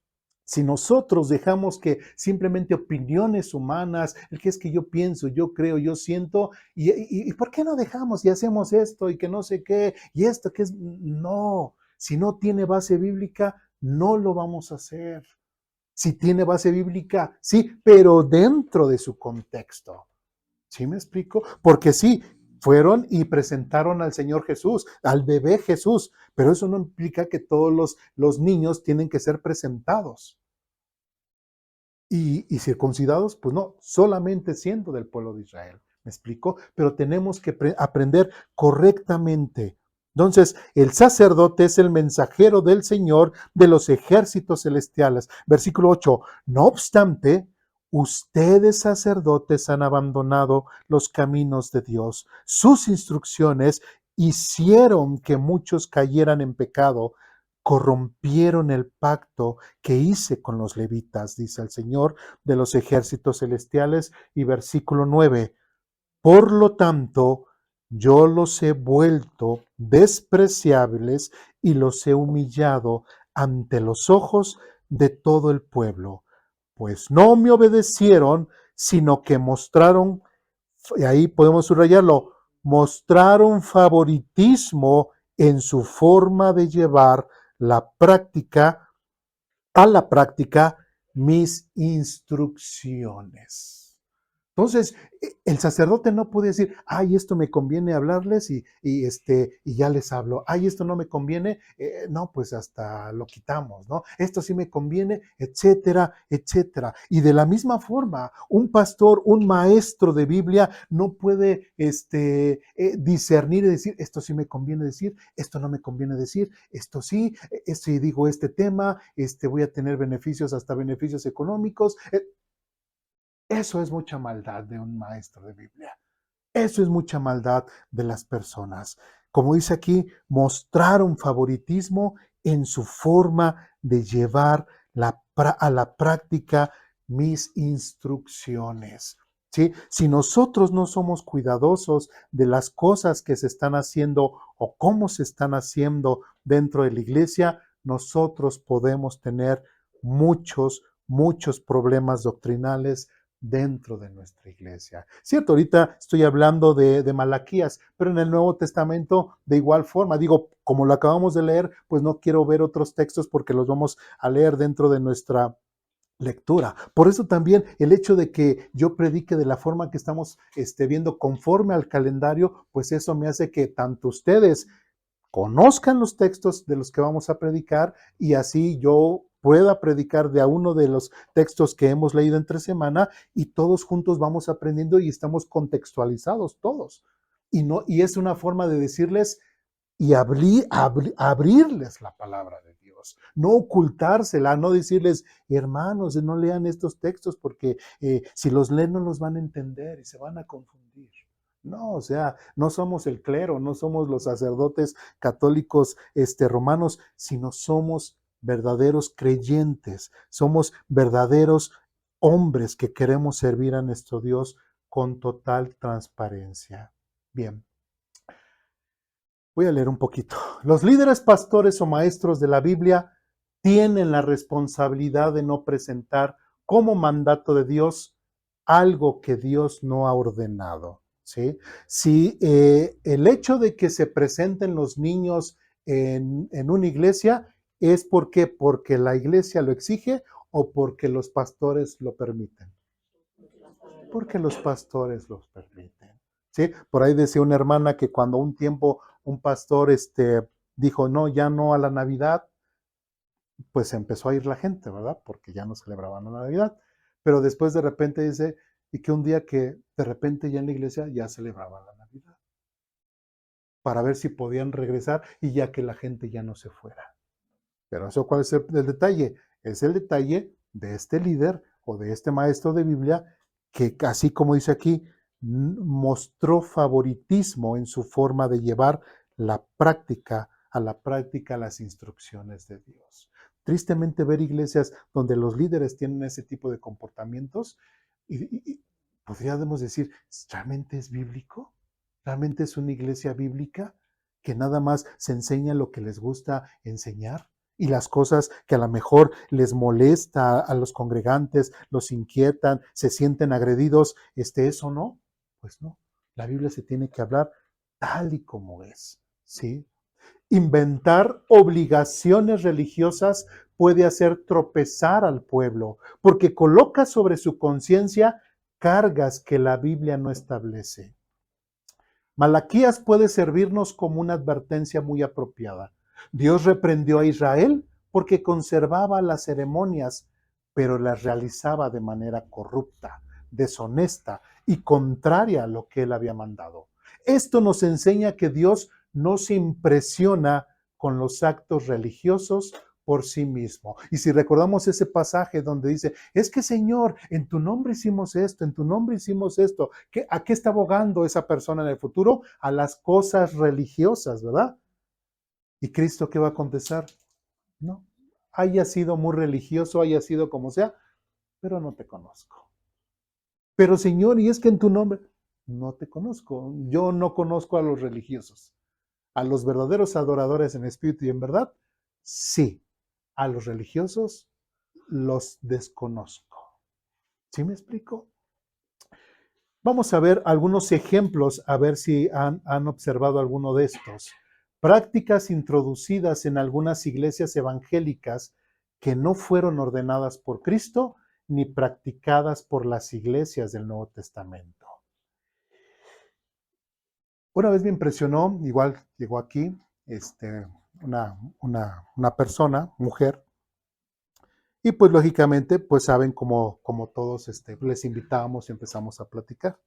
si nosotros dejamos que simplemente opiniones humanas, el que es que yo pienso, yo creo, yo siento, y ¿por qué no dejamos y hacemos esto y que no sé qué, y esto que es, no, si no tiene base bíblica, no lo vamos a hacer. Si tiene base bíblica, sí, pero dentro de su contexto. ¿Sí me explico? Porque sí, fueron y presentaron al Señor Jesús, al bebé Jesús, pero eso no implica que todos los niños tienen que ser presentados y circuncidados, pues no, solamente siendo del pueblo de Israel. ¿Me explico? Pero tenemos que aprender correctamente. Entonces, el sacerdote es el mensajero del Señor de los ejércitos celestiales. Versículo 8. No obstante, ustedes sacerdotes han abandonado los caminos de Dios. Sus instrucciones hicieron que muchos cayeran en pecado, corrompieron el pacto que hice con los levitas, dice el Señor de los ejércitos celestiales. Y versículo 9. Por lo tanto, yo los he vuelto despreciables y los he humillado ante los ojos de todo el pueblo, pues no me obedecieron, sino que mostraron, y ahí podemos subrayarlo, mostraron favoritismo en su forma de llevar la práctica, a la práctica, mis instrucciones. Entonces, el sacerdote no puede decir, ay, esto me conviene hablarles y ya les hablo. Ay, esto no me conviene, no, pues hasta lo quitamos, ¿no? Esto sí me conviene, etcétera, etcétera. Y de la misma forma, pastor, un maestro de Biblia no puede discernir y decir, esto sí me conviene decir, esto no me conviene decir, esto sí, si digo este tema, voy a tener beneficios, hasta beneficios económicos. Eso es mucha maldad de un maestro de Biblia. Eso es mucha maldad de las personas. Como dice aquí, mostraron favoritismo en su forma de llevar a la práctica mis instrucciones. ¿Sí? Si nosotros no somos cuidadosos de las cosas que se están haciendo o cómo se están haciendo dentro de la iglesia, nosotros podemos tener muchos problemas doctrinales dentro de nuestra iglesia. Cierto, ahorita estoy hablando de Malaquías, pero en el Nuevo Testamento de igual forma, digo, como lo acabamos de leer, pues no quiero ver otros textos porque los vamos a leer dentro de nuestra lectura. Por eso también el hecho de que yo predique de la forma que estamos viendo conforme al calendario, pues eso me hace que tanto ustedes conozcan los textos de los que vamos a predicar y así yo pueda predicar de a uno de los textos que hemos leído entre semana y todos juntos vamos aprendiendo y estamos contextualizados todos. Y es una forma de decirles y abrirles la palabra de Dios, no ocultársela, no decirles, hermanos, no lean estos textos porque si los leen no los van a entender y se van a confundir. No, o sea, no somos el clero, no somos los sacerdotes católicos romanos, sino somos verdaderos creyentes, somos verdaderos hombres que queremos servir a nuestro Dios con total transparencia. Bien. Voy a leer un poquito. Los líderes pastores o maestros de la Biblia tienen la responsabilidad de no presentar como mandato de Dios algo que Dios no ha ordenado. ¿Sí? Si el hecho de que se presenten los niños en una iglesia es porque la iglesia lo exige o porque los pastores lo permiten. Porque los pastores los permiten. ¿Sí? Por ahí decía una hermana que cuando un tiempo un pastor dijo, no, ya no a la Navidad, pues empezó a ir la gente, ¿verdad? Porque ya no celebraban la Navidad. Pero después de repente dice, y que un día que de repente ya en la iglesia ya celebraban la Navidad, para ver si podían regresar y ya que la gente ya no se fuera. Pero eso, ¿cuál es el detalle? Es el detalle de este líder o de este maestro de Biblia que, así como dice aquí, mostró favoritismo en su forma de llevar a la práctica las instrucciones de Dios. Tristemente ver iglesias donde los líderes tienen ese tipo de comportamientos y podríamos decir, ¿realmente es bíblico? ¿Realmente es una iglesia bíblica que nada más se enseña lo que les gusta enseñar? Y las cosas que a lo mejor les molesta a los congregantes, los inquietan, se sienten agredidos, eso no, pues no. La Biblia se tiene que hablar tal y como es, ¿sí? Inventar obligaciones religiosas puede hacer tropezar al pueblo, porque coloca sobre su conciencia cargas que la Biblia no establece. Malaquías puede servirnos como una advertencia muy apropiada. Dios reprendió a Israel porque conservaba las ceremonias, pero las realizaba de manera corrupta, deshonesta y contraria a lo que él había mandado. Esto nos enseña que Dios no se impresiona con los actos religiosos por sí mismo. Y si recordamos ese pasaje donde dice, es que Señor, en tu nombre hicimos esto, en tu nombre hicimos esto, ¿a qué está abogando esa persona en el futuro? A las cosas religiosas, ¿verdad? ¿Y Cristo qué va a contestar? No, haya sido muy religioso, haya sido como sea, pero no te conozco. Pero Señor, y es que en tu nombre, no te conozco. Yo no conozco a los religiosos. A los verdaderos adoradores en espíritu y en verdad, sí. A los religiosos los desconozco. ¿Sí me explico? Vamos a ver algunos ejemplos, a ver si han observado alguno de estos. Prácticas introducidas en algunas iglesias evangélicas que no fueron ordenadas por Cristo ni practicadas por las iglesias del Nuevo Testamento. Una vez me impresionó, igual llegó aquí una persona, mujer, y pues lógicamente pues saben como todos les invitamos y empezamos a platicar.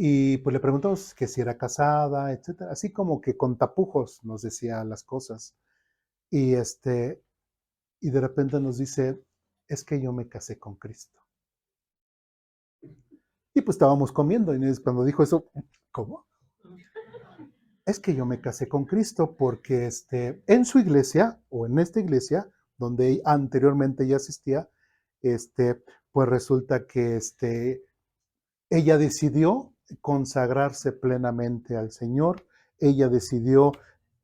Y pues le preguntamos que si era casada, etcétera, así como que con tapujos nos decía las cosas. Y y de repente nos dice, es que yo me casé con Cristo. Y pues estábamos comiendo y cuando dijo eso, ¿cómo? Es que yo me casé con Cristo porque en su iglesia o en esta iglesia donde anteriormente ella asistía, pues resulta que ella decidió consagrarse plenamente al Señor, ella decidió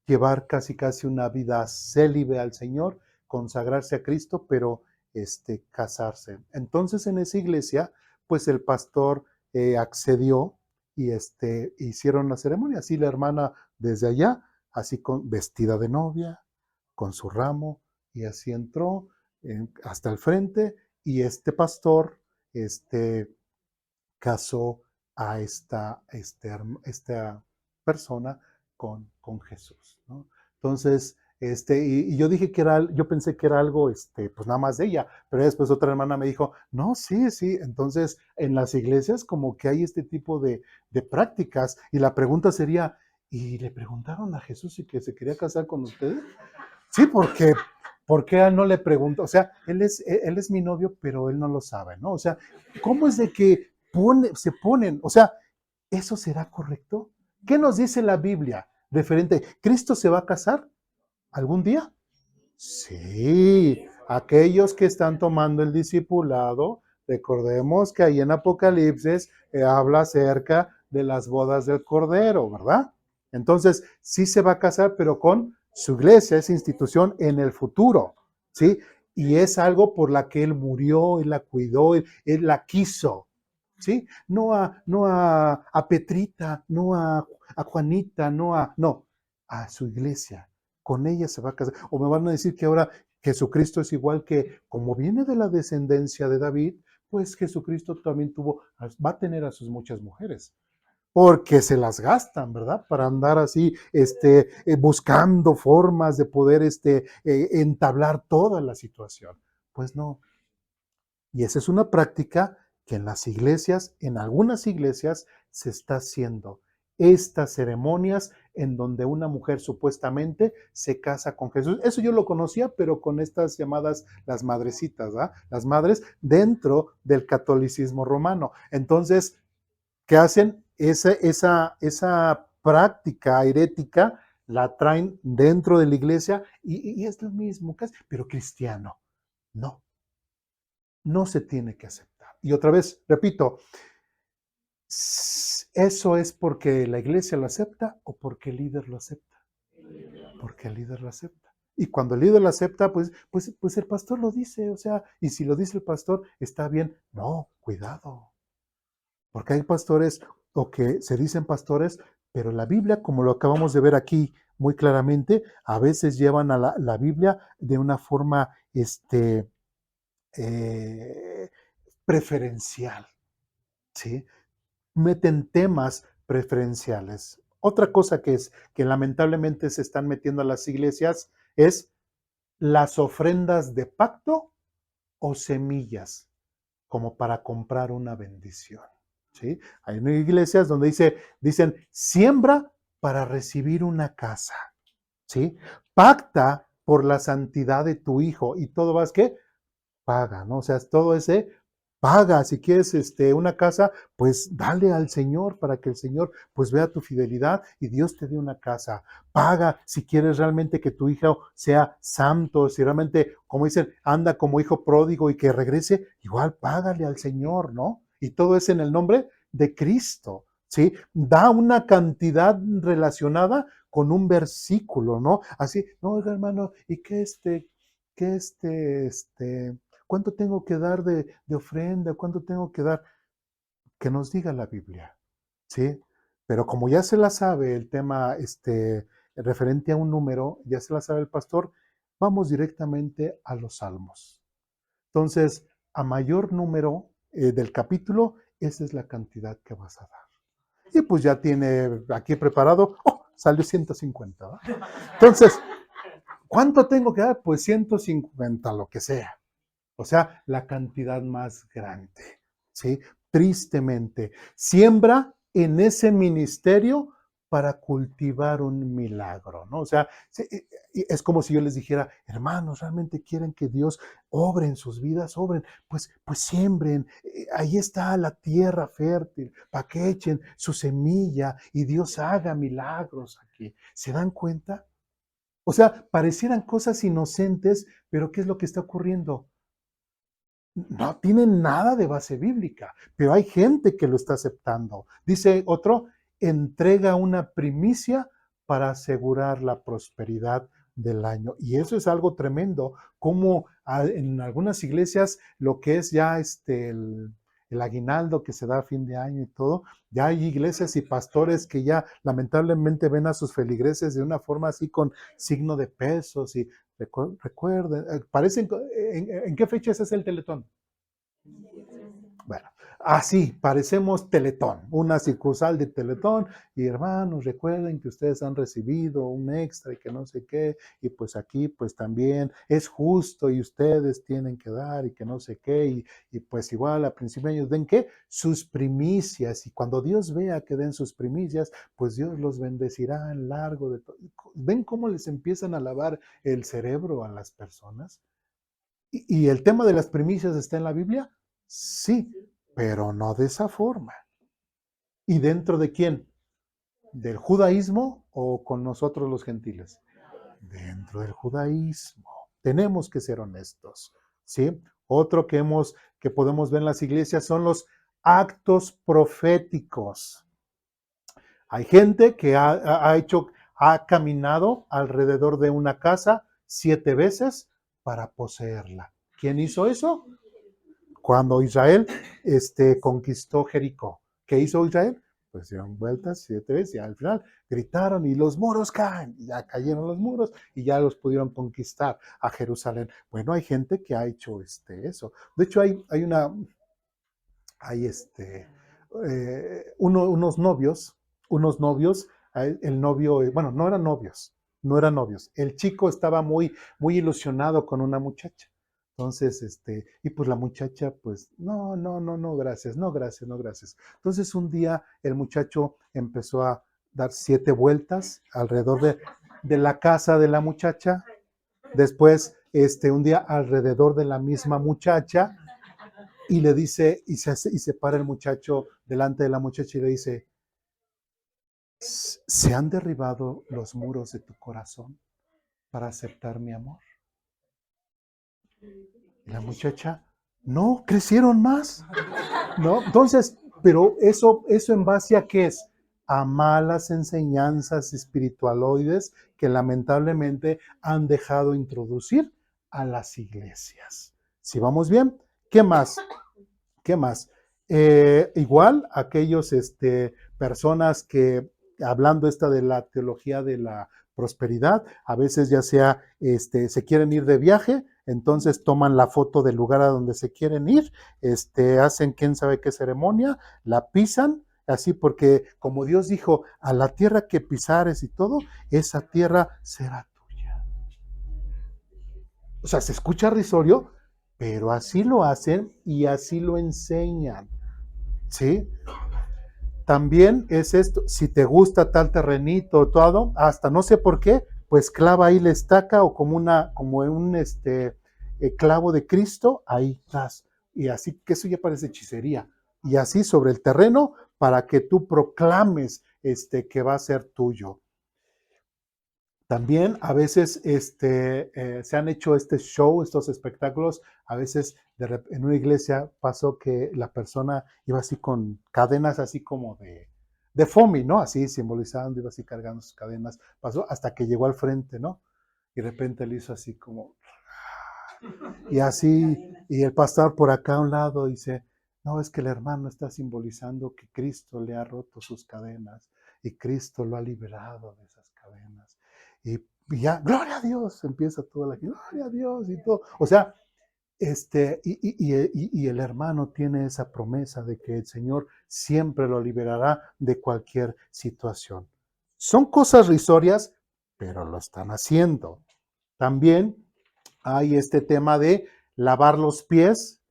llevar casi una vida célibe al Señor, consagrarse a Cristo, pero casarse. Entonces en esa iglesia, pues el pastor accedió y hicieron la ceremonia. Así la hermana desde allá, así vestida de novia, con su ramo, y así entró hasta el frente, y este pastor, casó a esta persona con Jesús, ¿no? Entonces, y yo dije que yo pensé que era algo, pues nada más de ella, pero después otra hermana me dijo, no, sí, sí, entonces en las iglesias como que hay este tipo de prácticas, y la pregunta sería, ¿y le preguntaron a Jesús si que se quería casar con ustedes? Sí, porque, ¿por qué no le pregunto? O sea, él es mi novio, pero él no lo sabe, ¿no? O sea, ¿cómo es de que se ponen? O sea, ¿eso será correcto? ¿Qué nos dice la Biblia referente? ¿Cristo se va a casar algún día? Sí, aquellos que están tomando el discipulado, recordemos que ahí en Apocalipsis habla acerca de las bodas del Cordero, ¿verdad? Entonces, sí se va a casar, pero con su iglesia, esa institución en el futuro, ¿sí? Y es algo por la que él murió, él la cuidó, él la quiso, ¿sí? No a Petrita, no a Juanita, no, a su iglesia. Con ella se va a casar. O me van a decir que ahora Jesucristo es igual que, como viene de la descendencia de David, pues Jesucristo también va a tener a sus muchas mujeres. Porque se las gastan, ¿verdad? Para andar así, buscando formas de poder, entablar toda la situación. Pues no. Y esa es una práctica que en las iglesias, en algunas iglesias, se está haciendo. Estas ceremonias en donde una mujer supuestamente se casa con Jesús. Eso yo lo conocía, pero con estas llamadas las madrecitas, ¿verdad? Las madres dentro del catolicismo romano. Entonces, ¿qué hacen? Esa práctica herética la traen dentro de la iglesia y es lo mismo, pero cristiano. No, no se tiene que aceptar. Y otra vez, repito, ¿eso es porque la iglesia lo acepta o porque el líder lo acepta? Porque el líder lo acepta. Y cuando el líder lo acepta, pues el pastor lo dice, o sea, y si lo dice el pastor, está bien. No, cuidado. Porque hay pastores o que se dicen pastores, pero la Biblia, como lo acabamos de ver aquí muy claramente, a veces llevan a la Biblia de una forma eh, preferencial, ¿sí? Meten temas preferenciales. Otra cosa que lamentablemente se están metiendo a las iglesias es las ofrendas de pacto o semillas, como para comprar una bendición. ¿Sí? Hay iglesias donde dicen, siembra para recibir una casa. ¿Sí? Pacta por la santidad de tu hijo y todo vas que paga, ¿no? O sea, todo ese paga. Si quieres una casa, pues dale al Señor para que el Señor pues vea tu fidelidad y Dios te dé una casa. Paga si quieres realmente que tu hijo sea santo, si realmente, como dicen, anda como hijo pródigo y que regrese, igual págale al Señor, ¿no? Y todo es en el nombre de Cristo, ¿sí? Da una cantidad relacionada con un versículo, ¿no? Así, no, oiga, hermano, ¿y qué cuánto tengo que dar de ofrenda? ¿Cuánto tengo que dar? Que nos diga la Biblia, ¿sí? Pero como ya se la sabe el tema referente a un número, ya se la sabe el pastor, vamos directamente a los salmos. Entonces, a mayor número del capítulo, esa es la cantidad que vas a dar. Y pues ya tiene aquí preparado, salió 150, ¿va? Entonces, ¿cuánto tengo que dar? Pues 150, lo que sea. O sea, la cantidad más grande, ¿sí? Tristemente, siembra en ese ministerio para cultivar un milagro, ¿no? O sea, es como si yo les dijera, hermanos, ¿realmente quieren que Dios obre en sus vidas? Obren, pues siembren, ahí está la tierra fértil, para que echen su semilla y Dios haga milagros aquí. ¿Se dan cuenta? O sea, parecieran cosas inocentes, pero ¿qué es lo que está ocurriendo? No tienen nada de base bíblica, pero hay gente que lo está aceptando. Dice otro, entrega una primicia para asegurar la prosperidad del año. Y eso es algo tremendo, como en algunas iglesias lo que es ya el aguinaldo que se da a fin de año y todo, ya hay iglesias y pastores que ya lamentablemente ven a sus feligreses de una forma así con signo de pesos y recuerden, parecen, ¿en qué fecha es el Teletón? Bueno, así parecemos Teletón, una sucursal de Teletón, y hermanos, recuerden que ustedes han recibido un extra y que no sé qué, y pues aquí pues también es justo y ustedes tienen que dar y que no sé qué, y pues igual a principio de año den qué, sus primicias, y cuando Dios vea que den sus primicias, pues Dios los bendecirá en largo de todo. ¿Ven cómo les empiezan a lavar el cerebro a las personas? ¿Y el tema de las primicias está en la Biblia? Sí, pero no de esa forma. ¿Y dentro de quién? ¿Del judaísmo o con nosotros los gentiles? Dentro del judaísmo. Tenemos que ser honestos, ¿sí? Otro que podemos ver en las iglesias son los actos proféticos. Hay gente que ha caminado alrededor de una casa 7 veces para poseerla. ¿Quién hizo eso? Cuando Israel conquistó Jericó. ¿Qué hizo Israel? Pues dieron vueltas 7 veces y al final gritaron y los muros caen. Y ya cayeron los muros y ya los pudieron conquistar a Jerusalén. Bueno, hay gente que ha hecho eso. De hecho, hay unos novios, el novio, bueno, no eran novios. El chico estaba muy, muy ilusionado con una muchacha. Entonces, y pues la muchacha, pues, no, no, no, no, gracias, no, gracias, no, gracias. Entonces, un día el muchacho empezó a dar 7 vueltas alrededor de la casa de la muchacha. Después, un día alrededor de la misma muchacha y le dice, y se para el muchacho delante de la muchacha y le dice, ¿se han derribado los muros de tu corazón para aceptar mi amor? Y la muchacha, no, crecieron más, ¿no? Entonces, pero eso en base a qué es? A malas enseñanzas espiritualoides que lamentablemente han dejado introducir a las iglesias. ¿Sí vamos bien? ¿Qué más? ¿Qué más? Igual aquellos personas que, hablando esta de la teología de la prosperidad, a veces ya sea se quieren ir de viaje, entonces toman la foto del lugar a donde se quieren ir, hacen quién sabe qué ceremonia, la pisan, así porque como Dios dijo, a la tierra que pisares y todo, esa tierra será tuya. O sea, se escucha risorio, pero así lo hacen y así lo enseñan, ¿sí? También es esto, si te gusta tal terrenito, todo, hasta no sé por qué, pues clava ahí la estaca o como un clavo de Cristo, ahí estás. Y así que eso ya parece hechicería. Y así sobre el terreno para que tú proclames que va a ser tuyo. También a veces se han hecho estos espectáculos, a veces en una iglesia pasó que la persona iba así con cadenas así como de foamy, ¿no? Así simbolizando, iba así cargando sus cadenas, pasó hasta que llegó al frente, ¿no? Y de repente le hizo así como, y así, y el pastor por acá a un lado dice, no, es que el hermano está simbolizando que Cristo le ha roto sus cadenas y Cristo lo ha liberado de esas cadenas. Y ya, gloria a Dios, empieza toda la gente, gloria a Dios y todo. O sea, y el hermano tiene esa promesa de que el Señor siempre lo liberará de cualquier situación. Son cosas risorias, pero lo están haciendo. También hay este tema de lavar los pies.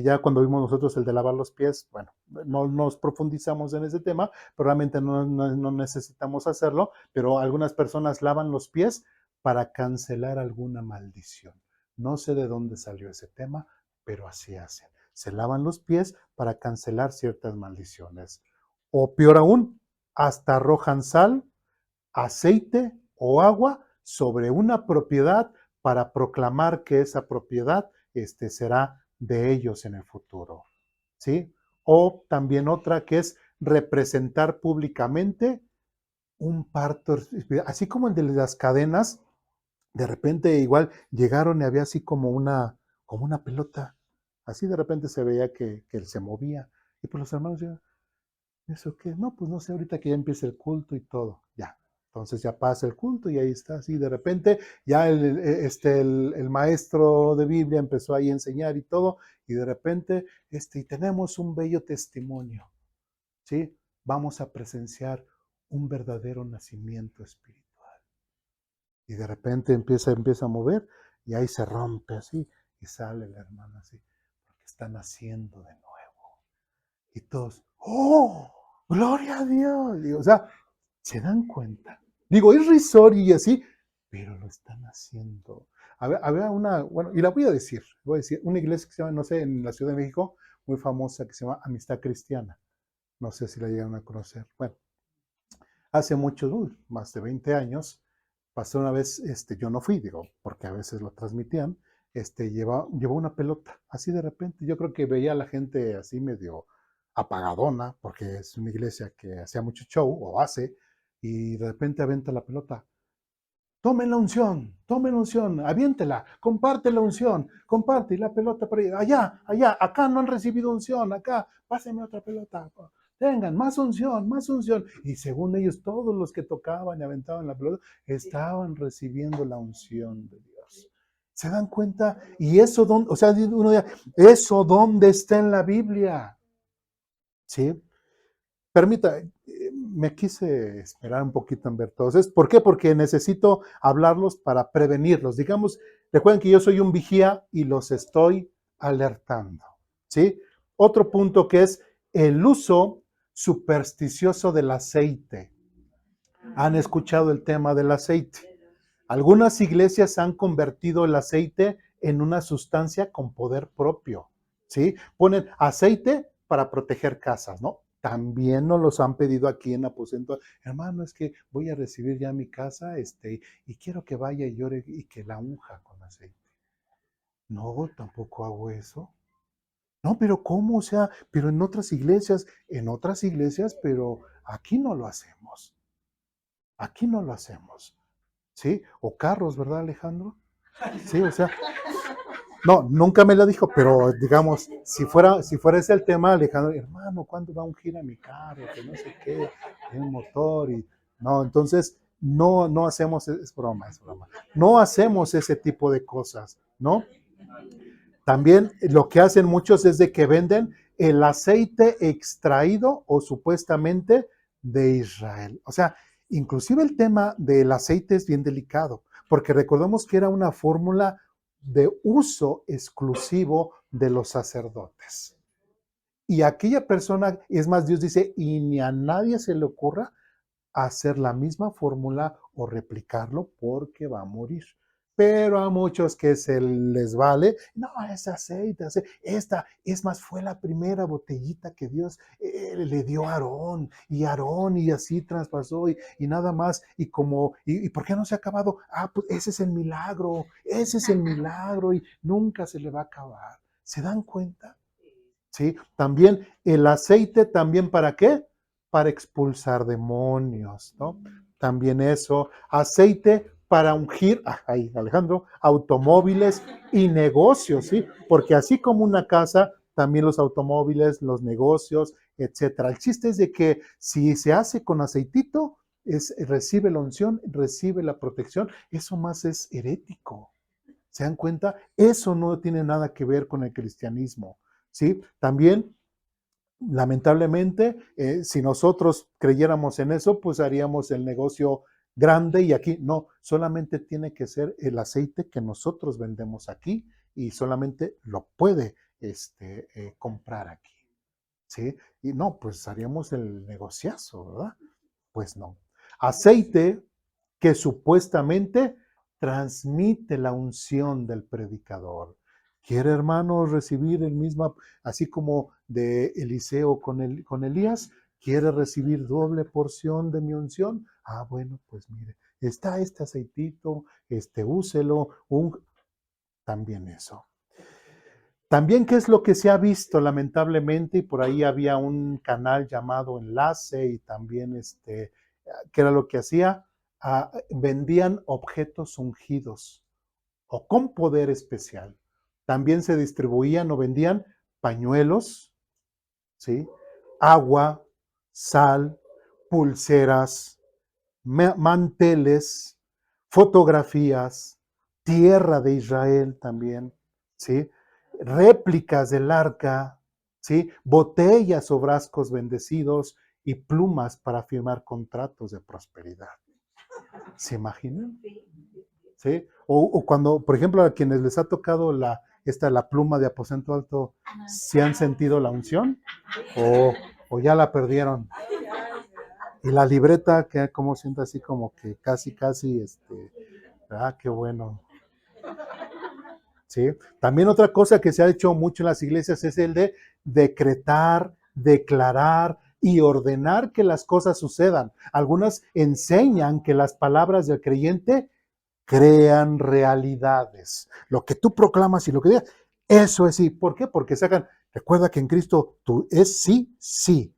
Ya cuando vimos nosotros el de lavar los pies, bueno, no nos profundizamos en ese tema, pero realmente no necesitamos hacerlo, pero algunas personas lavan los pies para cancelar alguna maldición. No sé de dónde salió ese tema, pero así hacen. Se lavan los pies para cancelar ciertas maldiciones. O peor aún, hasta arrojan sal, aceite o agua sobre una propiedad para proclamar que esa propiedad será de ellos en el futuro, ¿sí? O también otra que es representar públicamente un parto, así como el de las cadenas, de repente igual llegaron y había así como una pelota, así de repente se veía que se movía, y pues los hermanos ya, ¿eso qué? No, pues no sé, ahorita que ya empieza el culto y todo, ya. Entonces ya pasa el culto y ahí está, así de repente ya el maestro de Biblia empezó ahí a enseñar y todo, y de repente y tenemos un bello testimonio, ¿sí? Vamos a presenciar un verdadero nacimiento espiritual. Y de repente empieza a mover y ahí se rompe así y sale la hermana así, porque está naciendo de nuevo. Y todos, ¡oh! ¡Gloria a Dios! Digo, o sea, ¿se dan cuenta? Digo, es risorio y así, pero lo están haciendo. Había una, bueno, y la voy a decir, una iglesia que se llama, no sé, en la Ciudad de México, muy famosa, que se llama Amistad Cristiana. No sé si la llegan a conocer. Bueno, hace mucho, más de 20 años, pasó una vez, yo no fui, digo, porque a veces lo transmitían, llevó una pelota, así de repente. Yo creo que veía a la gente así medio apagadona, porque es una iglesia que hacía mucho show, o hace, y de repente avienta la pelota. Tomen la unción, aviéntela, comparte la unción, comparte y la pelota por ahí, allá, acá no han recibido unción, acá, pásenme otra pelota, tengan más unción, más unción. Y según ellos, todos los que tocaban y aventaban la pelota estaban recibiendo la unción de Dios. ¿Se dan cuenta? Y eso, o sea, uno dice, ¿eso dónde está en la Biblia? ¿Sí? Permita, me quise esperar un poquito en ver todos. ¿Por qué? Porque necesito hablarlos para prevenirlos. Digamos, recuerden que yo soy un vigía y los estoy alertando. ¿Sí? Otro punto que es el uso supersticioso del aceite. ¿Han escuchado el tema del aceite? Algunas iglesias han convertido el aceite en una sustancia con poder propio, ¿sí? Ponen aceite para proteger casas, ¿no? También nos los han pedido aquí en Aposento. Hermano, es que voy a recibir ya mi casa, y quiero que vaya y llore y que la unja con aceite. No, tampoco hago eso. No, pero ¿cómo? O sea, pero en otras iglesias, pero aquí no lo hacemos. Aquí no lo hacemos. ¿Sí? O carros, ¿verdad, Alejandro? Sí, o sea, No, nunca me lo dijo, pero digamos, si fuera ese el tema, Alejandro, hermano, ¿cuándo va a ungir a mi carro? Que no sé qué, tiene un motor y no, entonces no hacemos, es broma, es broma. No hacemos ese tipo de cosas, ¿no? También lo que hacen muchos es de que venden el aceite extraído o supuestamente de Israel. O sea, inclusive el tema del aceite es bien delicado, porque recordemos que era una fórmula de uso exclusivo de los sacerdotes. Y aquella persona, es más, Dios dice, y ni a nadie se le ocurra hacer la misma fórmula o replicarlo porque va a morir. Pero a muchos que se les vale, no, es aceite, esta, es más, fue la primera botellita que Dios le dio a Aarón, y así traspasó, y nada más, y ¿por qué no se ha acabado? Ah, pues ese es el milagro, y nunca se le va a acabar. ¿Se dan cuenta? ¿Sí? También el aceite, ¿también para qué? Para expulsar demonios, ¿no? También eso, aceite para ungir, ahí Alejandro, automóviles y negocios, ¿sí? Porque así como una casa, también los automóviles, los negocios, etcétera. El chiste es de que si se hace con aceitito, recibe la unción, recibe la protección, eso más es herético. ¿Se dan cuenta? Eso no tiene nada que ver con el cristianismo. ¿Sí? También, lamentablemente, si nosotros creyéramos en eso, pues haríamos el negocio grande y aquí no, solamente tiene que ser el aceite que nosotros vendemos aquí y solamente lo puede comprar aquí. ¿Sí? Y no, pues haríamos el negociazo, ¿verdad? Pues no. Aceite que supuestamente transmite la unción del predicador. ¿Quiere, hermanos, recibir el mismo, así como de Eliseo con Elías? ¿Quiere recibir doble porción de mi unción? Ah, bueno, pues mire, está este aceitito, úselo, también eso. También, ¿qué es lo que se ha visto lamentablemente? Y por ahí había un canal llamado Enlace y también ¿qué era lo que hacía? Vendían objetos ungidos o con poder especial. También se distribuían o vendían pañuelos, ¿sí? Agua, sal, pulseras, manteles, fotografías, tierra de Israel también, ¿sí? Réplicas del arca, ¿sí? Botellas o frascos bendecidos y plumas para firmar contratos de prosperidad. ¿Se imaginan? ¿Sí? O cuando, por ejemplo, a quienes les ha tocado la pluma de aposento alto, ¿se han sentido la unción? ¿O ya la perdieron? Y la libreta, que como siento así como que casi, qué bueno. ¿Sí? También otra cosa que se ha hecho mucho en las iglesias es el de decretar, declarar y ordenar que las cosas sucedan. Algunas enseñan que las palabras del creyente crean realidades. Lo que tú proclamas y lo que digas, eso es sí. ¿Por qué? Porque recuerda que en Cristo tú es sí, sí.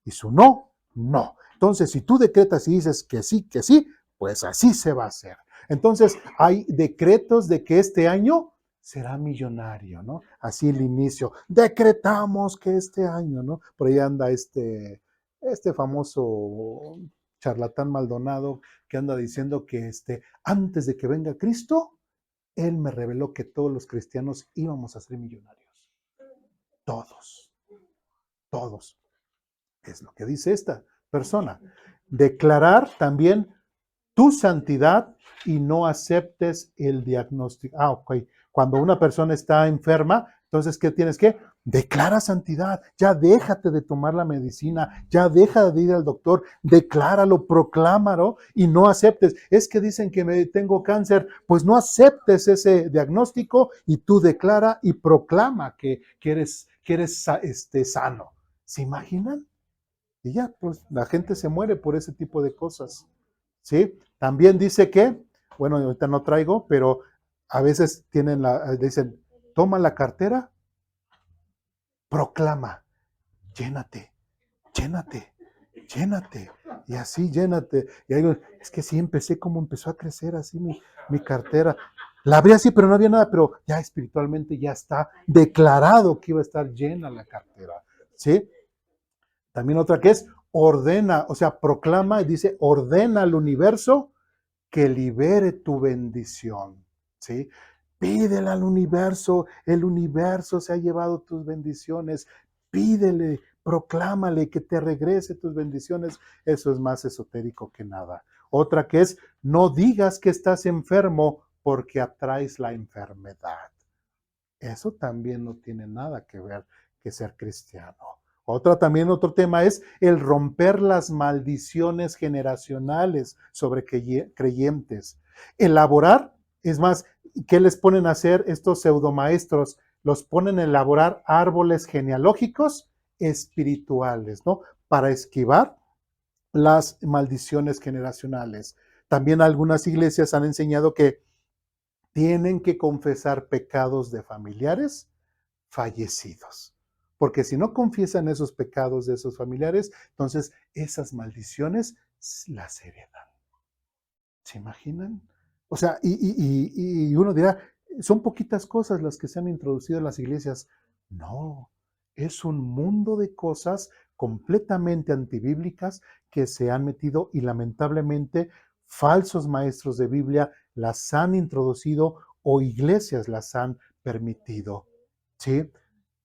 Y su no, no. Entonces, si tú decretas y dices que sí, pues así se va a hacer. Entonces, hay decretos de que este año será millonario, ¿no? Así el inicio. Decretamos que este año, ¿no? Por ahí anda este famoso charlatán Maldonado que anda diciendo que antes de que venga Cristo, él me reveló que todos los cristianos íbamos a ser millonarios. Todos, todos. Es lo que dice esta persona. Declarar también tu santidad y no aceptes el diagnóstico. Ok. Cuando una persona está enferma, entonces, ¿qué tienes que? Declara santidad. Ya déjate de tomar la medicina. Ya deja de ir al doctor. Decláralo, proclámalo y no aceptes. Es que dicen que tengo cáncer. Pues no aceptes ese diagnóstico y tú declara y proclama que eres sano. ¿Se imaginan? Y ya, pues la gente se muere por ese tipo de cosas. ¿Sí? También dice que, bueno, ahorita no traigo, pero a veces dicen, toma la cartera, proclama, llénate, llénate, llénate, y así llénate. Y ahí, es que sí empecé como empezó a crecer así mi cartera. La abría así, pero no había nada, pero ya espiritualmente ya está declarado que iba a estar llena la cartera, ¿sí? También otra que es ordena, o sea, proclama y dice, ordena al universo que libere tu bendición, ¿sí? Pídele al universo, el universo se ha llevado tus bendiciones, pídele, proclámale que te regrese tus bendiciones, eso es más esotérico que nada. Otra que es, no digas que estás enfermo porque atraes la enfermedad. Eso también no tiene nada que ver que ser cristiano. Otro tema es el romper las maldiciones generacionales sobre creyentes. Elaborar, es más, ¿qué les ponen a hacer estos pseudomaestros? Los ponen a elaborar árboles genealógicos espirituales, ¿no? Para esquivar las maldiciones generacionales. También algunas iglesias han enseñado que tienen que confesar pecados de familiares fallecidos. Porque si no confiesan esos pecados de esos familiares, entonces esas maldiciones las heredan. ¿Se imaginan? O sea, y uno dirá, son poquitas cosas las que se han introducido en las iglesias. No, es un mundo de cosas completamente antibíblicas que se han metido y lamentablemente falsos maestros de Biblia las han introducido o iglesias las han permitido. ¿Sí?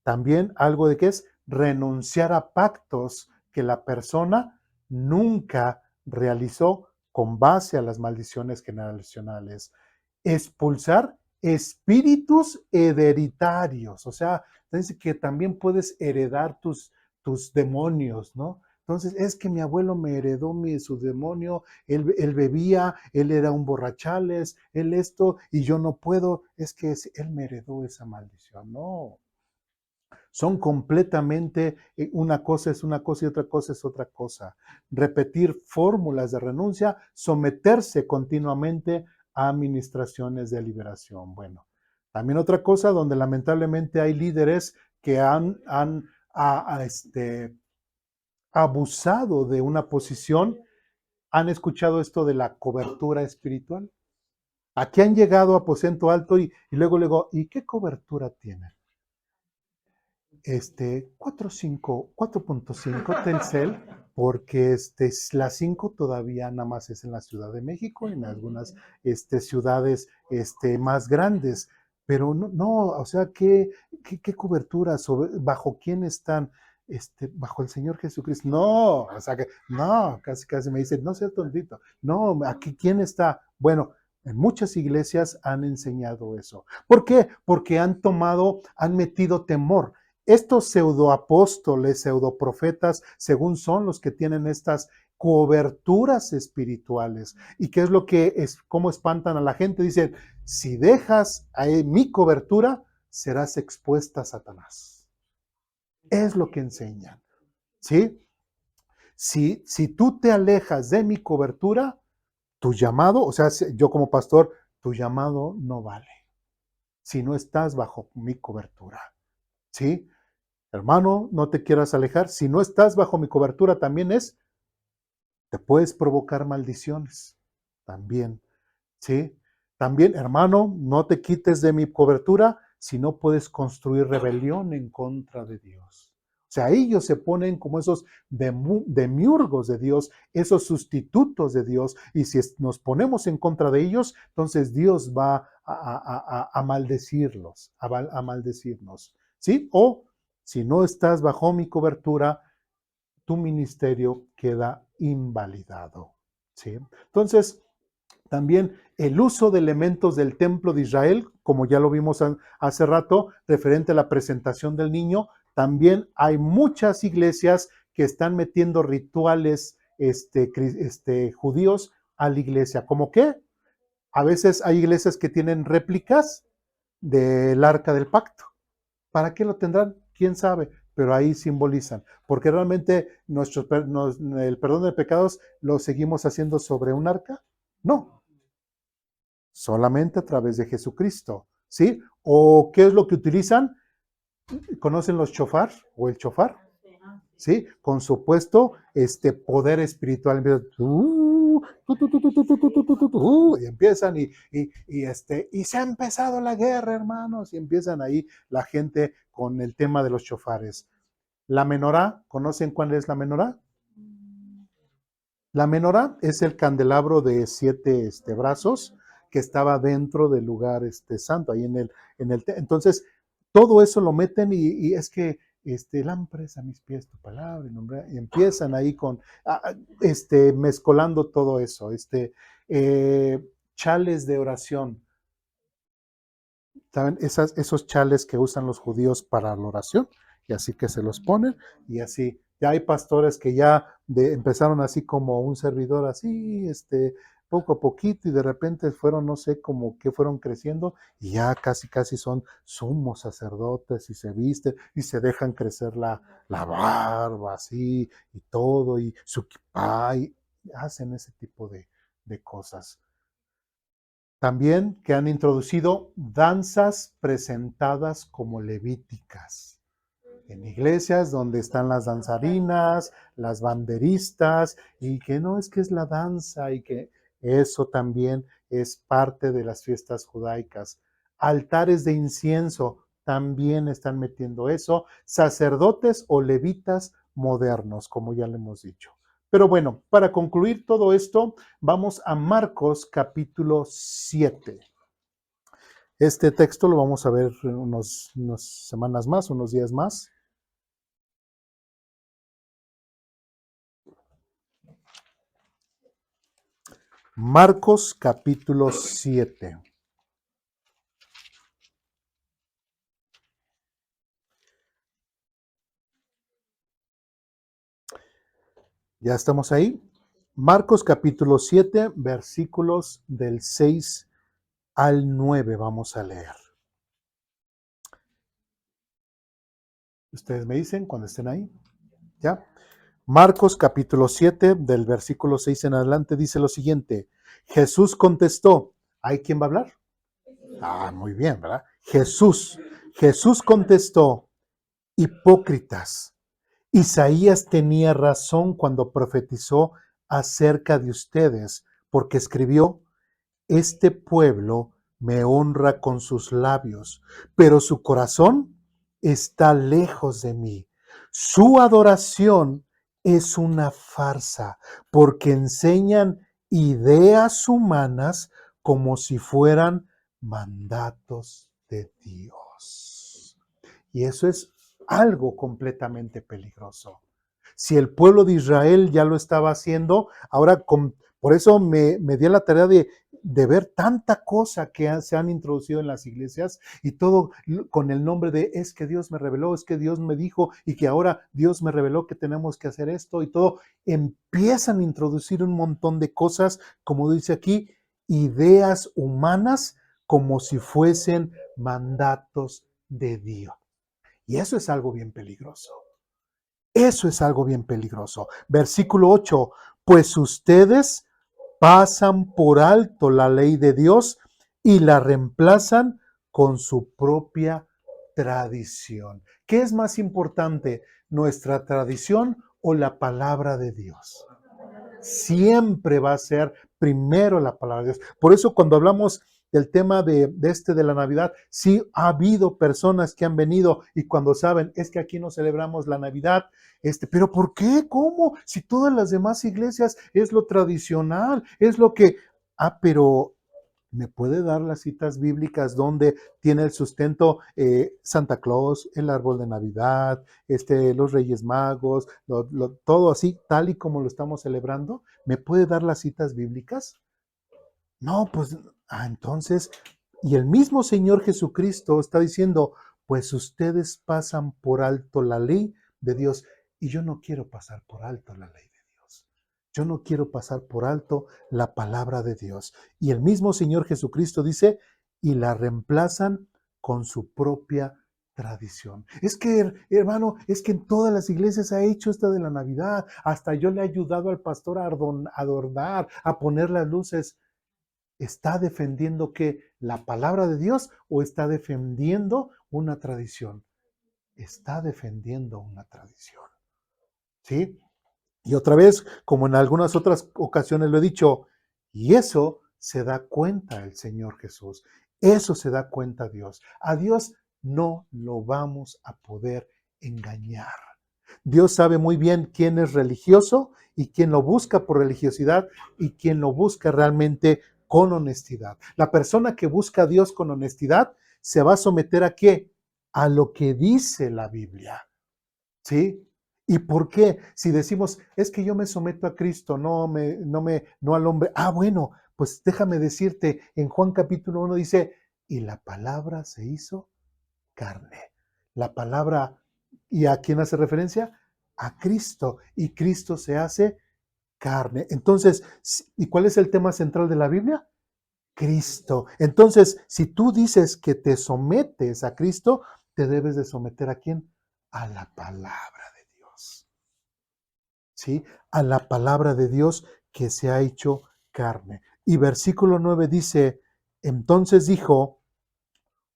También algo de que es renunciar a pactos que la persona nunca realizó con base a las maldiciones generacionales. Expulsar espíritus hereditarios, o sea, dice que también puedes heredar tus demonios, ¿no? Entonces, es que mi abuelo me heredó su demonio, él bebía, él era un borrachales, él esto, y yo no puedo, es que él me heredó esa maldición. No, son completamente, una cosa es una cosa y otra cosa es otra cosa. Repetir fórmulas de renuncia, someterse continuamente a administraciones de liberación. Bueno, también otra cosa donde lamentablemente hay líderes que han abusado de una posición. ¿Han escuchado esto de la cobertura espiritual? Aquí han llegado a aposento alto y luego, ¿y qué cobertura tienen? 4.5 Telcel, porque la 5 todavía nada más es en la Ciudad de México, en algunas ciudades más grandes, pero no, o sea, ¿qué cobertura? ¿Bajo quién están? Bajo el Señor Jesucristo. No, o sea que, no, casi me dicen, no seas tontito. No, aquí, ¿quién está? Bueno, en muchas iglesias han enseñado eso. ¿Por qué? Porque han metido temor. Estos pseudoapóstoles, pseudoprofetas, según son los que tienen estas coberturas espirituales. ¿Y qué es lo que es? ¿Cómo espantan a la gente? Dicen, si dejas mi cobertura, serás expuesta a Satanás. Es lo que enseñan, ¿sí? Si tú te alejas de mi cobertura, tu llamado, o sea, yo como pastor, tu llamado no vale si no estás bajo mi cobertura, ¿sí? Hermano, no te quieras alejar. Si no estás bajo mi cobertura, te puedes provocar maldiciones. También, ¿sí? También, hermano, no te quites de mi cobertura si no puedes construir rebelión en contra de Dios. O sea, ellos se ponen como esos demiurgos de Dios, esos sustitutos de Dios, y si nos ponemos en contra de ellos, entonces Dios va a maldecirlos, a maldecirnos, ¿sí? O si no estás bajo mi cobertura, tu ministerio queda invalidado, ¿sí? Entonces, también el uso de elementos del templo de Israel, como ya lo vimos hace rato, referente a la presentación del niño, también hay muchas iglesias que están metiendo rituales judíos a la iglesia. ¿Cómo qué? A veces hay iglesias que tienen réplicas del arca del pacto. ¿Para qué lo tendrán? ¿Quién sabe? Pero ahí simbolizan, porque realmente el perdón de pecados lo seguimos haciendo sobre un arca. No, solamente a través de Jesucristo, ¿sí? ¿O qué es lo que utilizan? ¿Conocen los chofar o el chofar? ¿Sí? Con supuesto poder espiritual. Y empiezan y se ha empezado la guerra, hermanos, y empiezan ahí la gente con el tema de los chofares. La menorá, ¿conocen cuál es la menorá? La menorá es el candelabro de 7 brazos que estaba dentro del lugar santo, ahí entonces, todo eso lo meten y es que lámparas a mis pies tu palabra, y empiezan ahí con, mezcolando todo eso, eh, chales de oración, ¿saben? Esos chales que usan los judíos para la oración, y así que se los ponen, y así. Ya hay pastores que ya empezaron así como un servidor, así, poco a poquito, y de repente fueron, no sé, como que fueron creciendo, y ya casi, casi son sumos sacerdotes, y se visten, y se dejan crecer la barba, así, y todo, y su kipá, y hacen ese tipo de cosas. También que han introducido danzas presentadas como levíticas. En iglesias donde están las danzarinas, las banderistas, y que no es que es la danza y que eso también es parte de las fiestas judaicas. Altares de incienso también están metiendo eso. Sacerdotes o levitas modernos, como ya le hemos dicho. Pero bueno, para concluir todo esto, vamos a Marcos capítulo 7. Este texto lo vamos a ver unas semanas más, unos días más. Marcos capítulo 7. ¿Ya estamos ahí? Marcos capítulo 7, versículos del 6 al 9 vamos a leer. Ustedes me dicen cuando estén ahí. ¿Ya? Marcos capítulo 7, del versículo 6 en adelante, dice lo siguiente. Jesús contestó. ¿Hay quién va a hablar? Ah, muy bien, ¿verdad? Jesús contestó, hipócritas. Isaías tenía razón cuando profetizó acerca de ustedes, porque escribió, este pueblo me honra con sus labios, pero su corazón está lejos de mí. Su adoración es una farsa, porque enseñan ideas humanas como si fueran mandatos de Dios. Y eso es algo completamente peligroso. Si el pueblo de Israel ya lo estaba haciendo, ahora por eso me di la tarea de ver tanta cosa que se han introducido en las iglesias y todo con el nombre de es que Dios me reveló, es que Dios me dijo y que ahora Dios me reveló que tenemos que hacer esto y todo. Empiezan a introducir un montón de cosas, como dice aquí, ideas humanas como si fuesen mandatos de Dios. Y eso es algo bien peligroso. Eso es algo bien peligroso. Versículo 8, pues ustedes pasan por alto la ley de Dios y la reemplazan con su propia tradición. ¿Qué es más importante, nuestra tradición o la palabra de Dios? Siempre va a ser primero la palabra de Dios. Por eso cuando hablamos del tema de la Navidad, sí ha habido personas que han venido y cuando saben, es que aquí no celebramos la Navidad, pero ¿por qué? ¿Cómo? Si todas las demás iglesias es lo tradicional, es lo que, pero ¿me puede dar las citas bíblicas donde tiene el sustento Santa Claus, el árbol de Navidad, los Reyes Magos, todo así, tal y como lo estamos celebrando? ¿Me puede dar las citas bíblicas? No, pues, entonces, y el mismo Señor Jesucristo está diciendo, pues ustedes pasan por alto la ley de Dios y yo no quiero pasar por alto la ley de Dios. Yo no quiero pasar por alto la palabra de Dios. Y el mismo Señor Jesucristo dice, y la reemplazan con su propia tradición. Es que, hermano, es que en todas las iglesias ha hecho esta de la Navidad. Hasta yo le he ayudado al pastor a adornar, a poner las luces. ¿Está defendiendo que la palabra de Dios o está defendiendo una tradición? Está defendiendo una tradición. ¿Sí? Y otra vez, como en algunas otras ocasiones lo he dicho, Y eso se da cuenta el Señor Jesús. Eso se da cuenta Dios. A Dios no lo vamos a poder engañar. Dios sabe muy bien quién es religioso y quién lo busca por religiosidad y quién lo busca realmente con honestidad. La persona que busca a Dios con honestidad se va a someter ¿a qué? A lo que dice la Biblia. ¿Sí? ¿Y por qué? Si decimos, es que yo me someto a Cristo, no al hombre. Ah, bueno, pues déjame decirte, en Juan capítulo 1 dice, y la palabra se hizo carne. La palabra, ¿y a quién hace referencia? A Cristo. Y Cristo se hace carne. Entonces, ¿y cuál es el tema central de la Biblia? Cristo. Entonces, si tú dices que te sometes a Cristo, te debes de someter ¿a quién? A la palabra de Dios. ¿Sí? A la palabra de Dios que se ha hecho carne. Y versículo 9 dice, entonces dijo,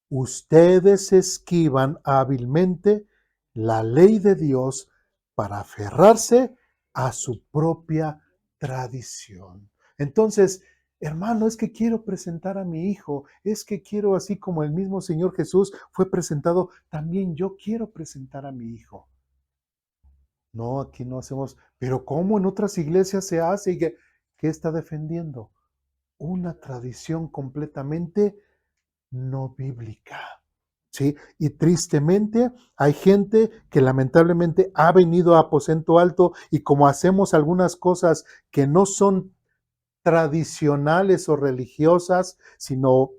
ustedes esquivan hábilmente la ley de Dios para aferrarse a su propia tradición. Entonces, hermano, es que quiero presentar a mi hijo, es que quiero, así como el mismo Señor Jesús fue presentado, también yo quiero presentar a mi hijo. No, aquí no hacemos, pero ¿cómo en otras iglesias se hace? ¿Y qué está defendiendo? Una tradición completamente no bíblica. ¿Sí? Y tristemente hay gente que lamentablemente ha venido a aposento alto y como hacemos algunas cosas que no son tradicionales o religiosas, sino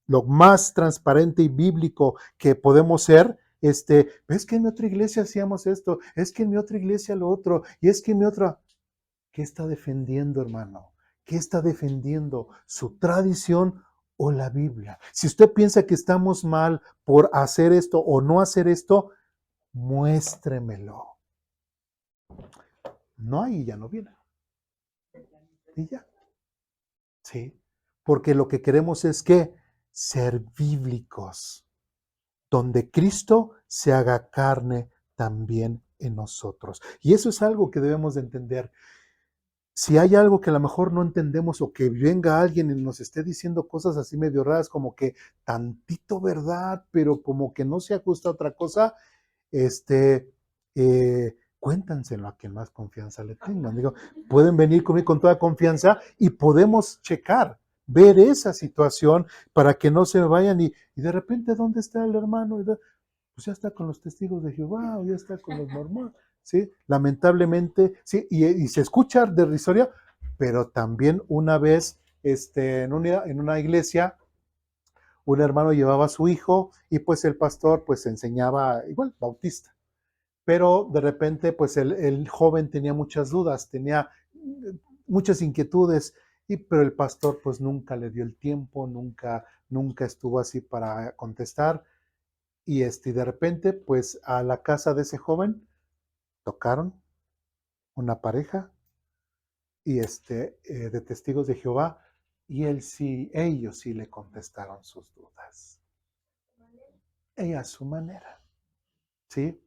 lo más transparente y bíblico que podemos ser, es que en mi otra iglesia hacíamos esto, es que en mi otra iglesia lo otro, y es que en mi otra, ¿qué está defendiendo, hermano? ¿Qué está defendiendo? ¿Su tradición o la Biblia? Si usted piensa que estamos mal por hacer esto o no hacer esto, muéstremelo. No, ahí ya no viene. Y ya. Sí. Porque lo que queremos es que ser bíblicos, donde Cristo se haga carne también en nosotros. Y eso es algo que debemos de entender. Si hay algo que a lo mejor no entendemos o que venga alguien y nos esté diciendo cosas así medio raras, como que tantito verdad, pero como que no se ajusta a otra cosa, cuéntanselo a quien más confianza le tengan. Digo, pueden venir conmigo con toda confianza y podemos checar, ver esa situación para que no se vayan y de repente, ¿dónde está el hermano? Pues ya está con los testigos de Jehová o ya está con los mormones, ¿sí? Lamentablemente, sí, y se escucha de risoria, pero también una vez en una iglesia, un hermano llevaba a su hijo y pues el pastor pues enseñaba igual, bautista. Pero de repente pues el joven tenía muchas dudas, tenía muchas inquietudes, pero el pastor pues nunca le dio el tiempo, nunca estuvo así para contestar. Y de repente, pues a la casa de ese joven tocaron una pareja de testigos de Jehová y ellos sí le contestaron sus dudas. Y a su manera, ¿sí?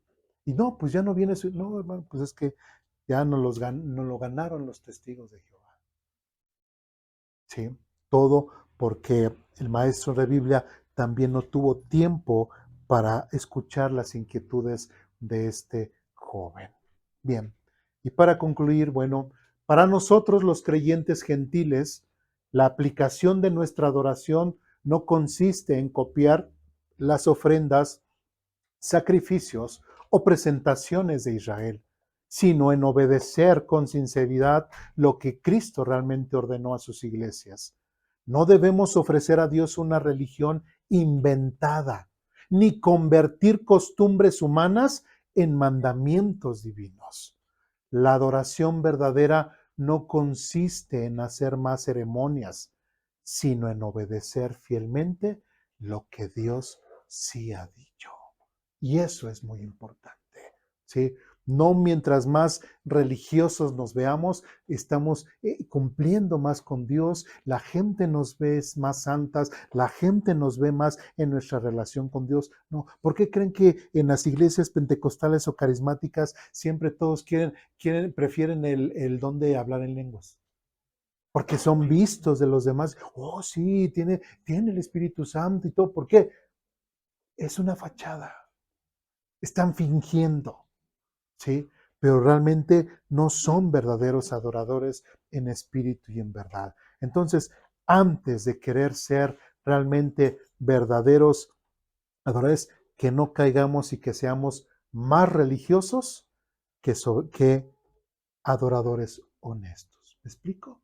Y no, pues ya no viene no, hermano, pues es que ya no lo ganaron los testigos de Jehová, ¿sí? Todo porque el maestro de Biblia también no tuvo tiempo para escuchar las inquietudes de este joven. Bien, y para concluir, bueno, para nosotros los creyentes gentiles, la aplicación de nuestra adoración no consiste en copiar las ofrendas, sacrificios o presentaciones de Israel, sino en obedecer con sinceridad lo que Cristo realmente ordenó a sus iglesias. No debemos ofrecer a Dios una religión inventada, ni convertir costumbres humanas en mandamientos divinos. La adoración verdadera no consiste en hacer más ceremonias, sino en obedecer fielmente lo que Dios sí ha dicho. Y eso es muy importante, ¿sí? No mientras más religiosos nos veamos, estamos cumpliendo más con Dios, la gente nos ve más santas, la gente nos ve más en nuestra relación con Dios. No, ¿por qué creen que en las iglesias pentecostales o carismáticas siempre todos prefieren el don de hablar en lenguas? porque son vistos de los demás. Oh, sí, tiene el Espíritu Santo y todo. ¿Por qué? Es una fachada. Están fingiendo, ¿sí? Pero realmente no son verdaderos adoradores en espíritu y en verdad. Entonces, antes de querer ser realmente verdaderos adoradores, que no caigamos y que seamos más religiosos que adoradores honestos. ¿Me explico?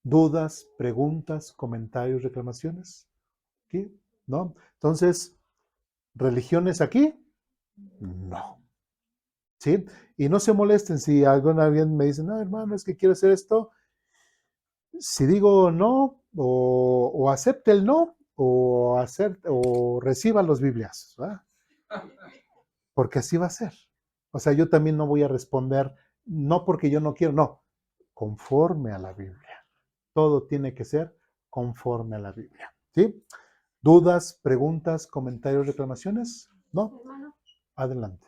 ¿Dudas, preguntas, comentarios, reclamaciones? ¿Sí? ¿No? Entonces, ¿religiones aquí? No. ¿Sí? Y no se molesten si alguna vez me dicen, no, hermano, es que quiero hacer esto. Si digo no, o acepte el no, o reciba los Biblias, ¿verdad? Porque así va a ser. O sea, yo también no voy a responder, no porque yo no quiero, no, conforme a la Biblia. Todo tiene que ser conforme a la Biblia. ¿Sí? ¿Dudas, preguntas, comentarios, reclamaciones? ¿No? Hermano, Adelante.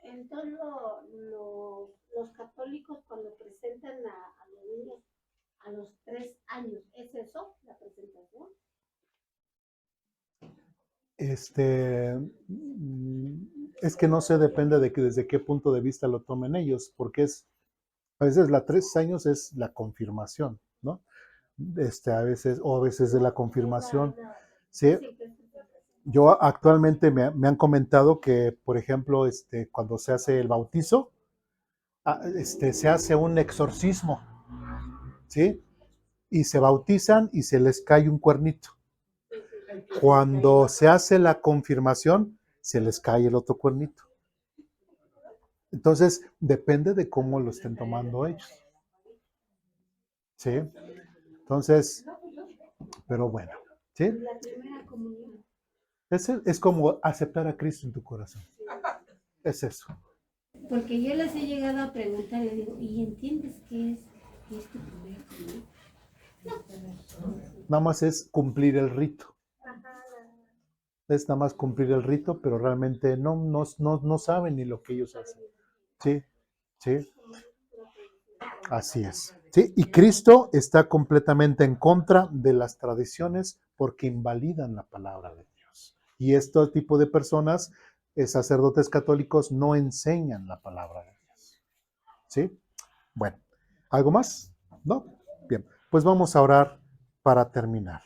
entonces los católicos cuando presentan a los niños a los 3 años, ¿es eso la presentación? Es que no sé, depende de que desde qué punto de vista lo tomen ellos, porque a veces la 3 años es la confirmación, ¿no? A veces de la confirmación. Sí, Sí, que es presentación. yo actualmente me han comentado que, por ejemplo, cuando se hace el bautizo, se hace un exorcismo, ¿sí? Y se bautizan y se les cae un cuernito. Cuando se hace la confirmación, se les cae el otro cuernito. Entonces, depende de cómo lo estén tomando ellos. ¿Sí? Entonces, pero bueno, ¿sí? La primera comunión. Es como aceptar a Cristo en tu corazón. Es eso. Porque yo les he llegado a preguntar, le digo, ¿y entiendes qué es tu primera comunión? Nada más es cumplir el rito. Es nada más cumplir el rito, pero realmente no saben ni lo que ellos hacen. Sí, sí, así es. Sí, y Cristo está completamente en contra de las tradiciones porque invalidan la palabra de Dios. Y este tipo de personas, sacerdotes católicos, no enseñan la palabra de Dios. ¿Sí? Bueno, ¿algo más? ¿No? Bien, pues vamos a orar para terminar.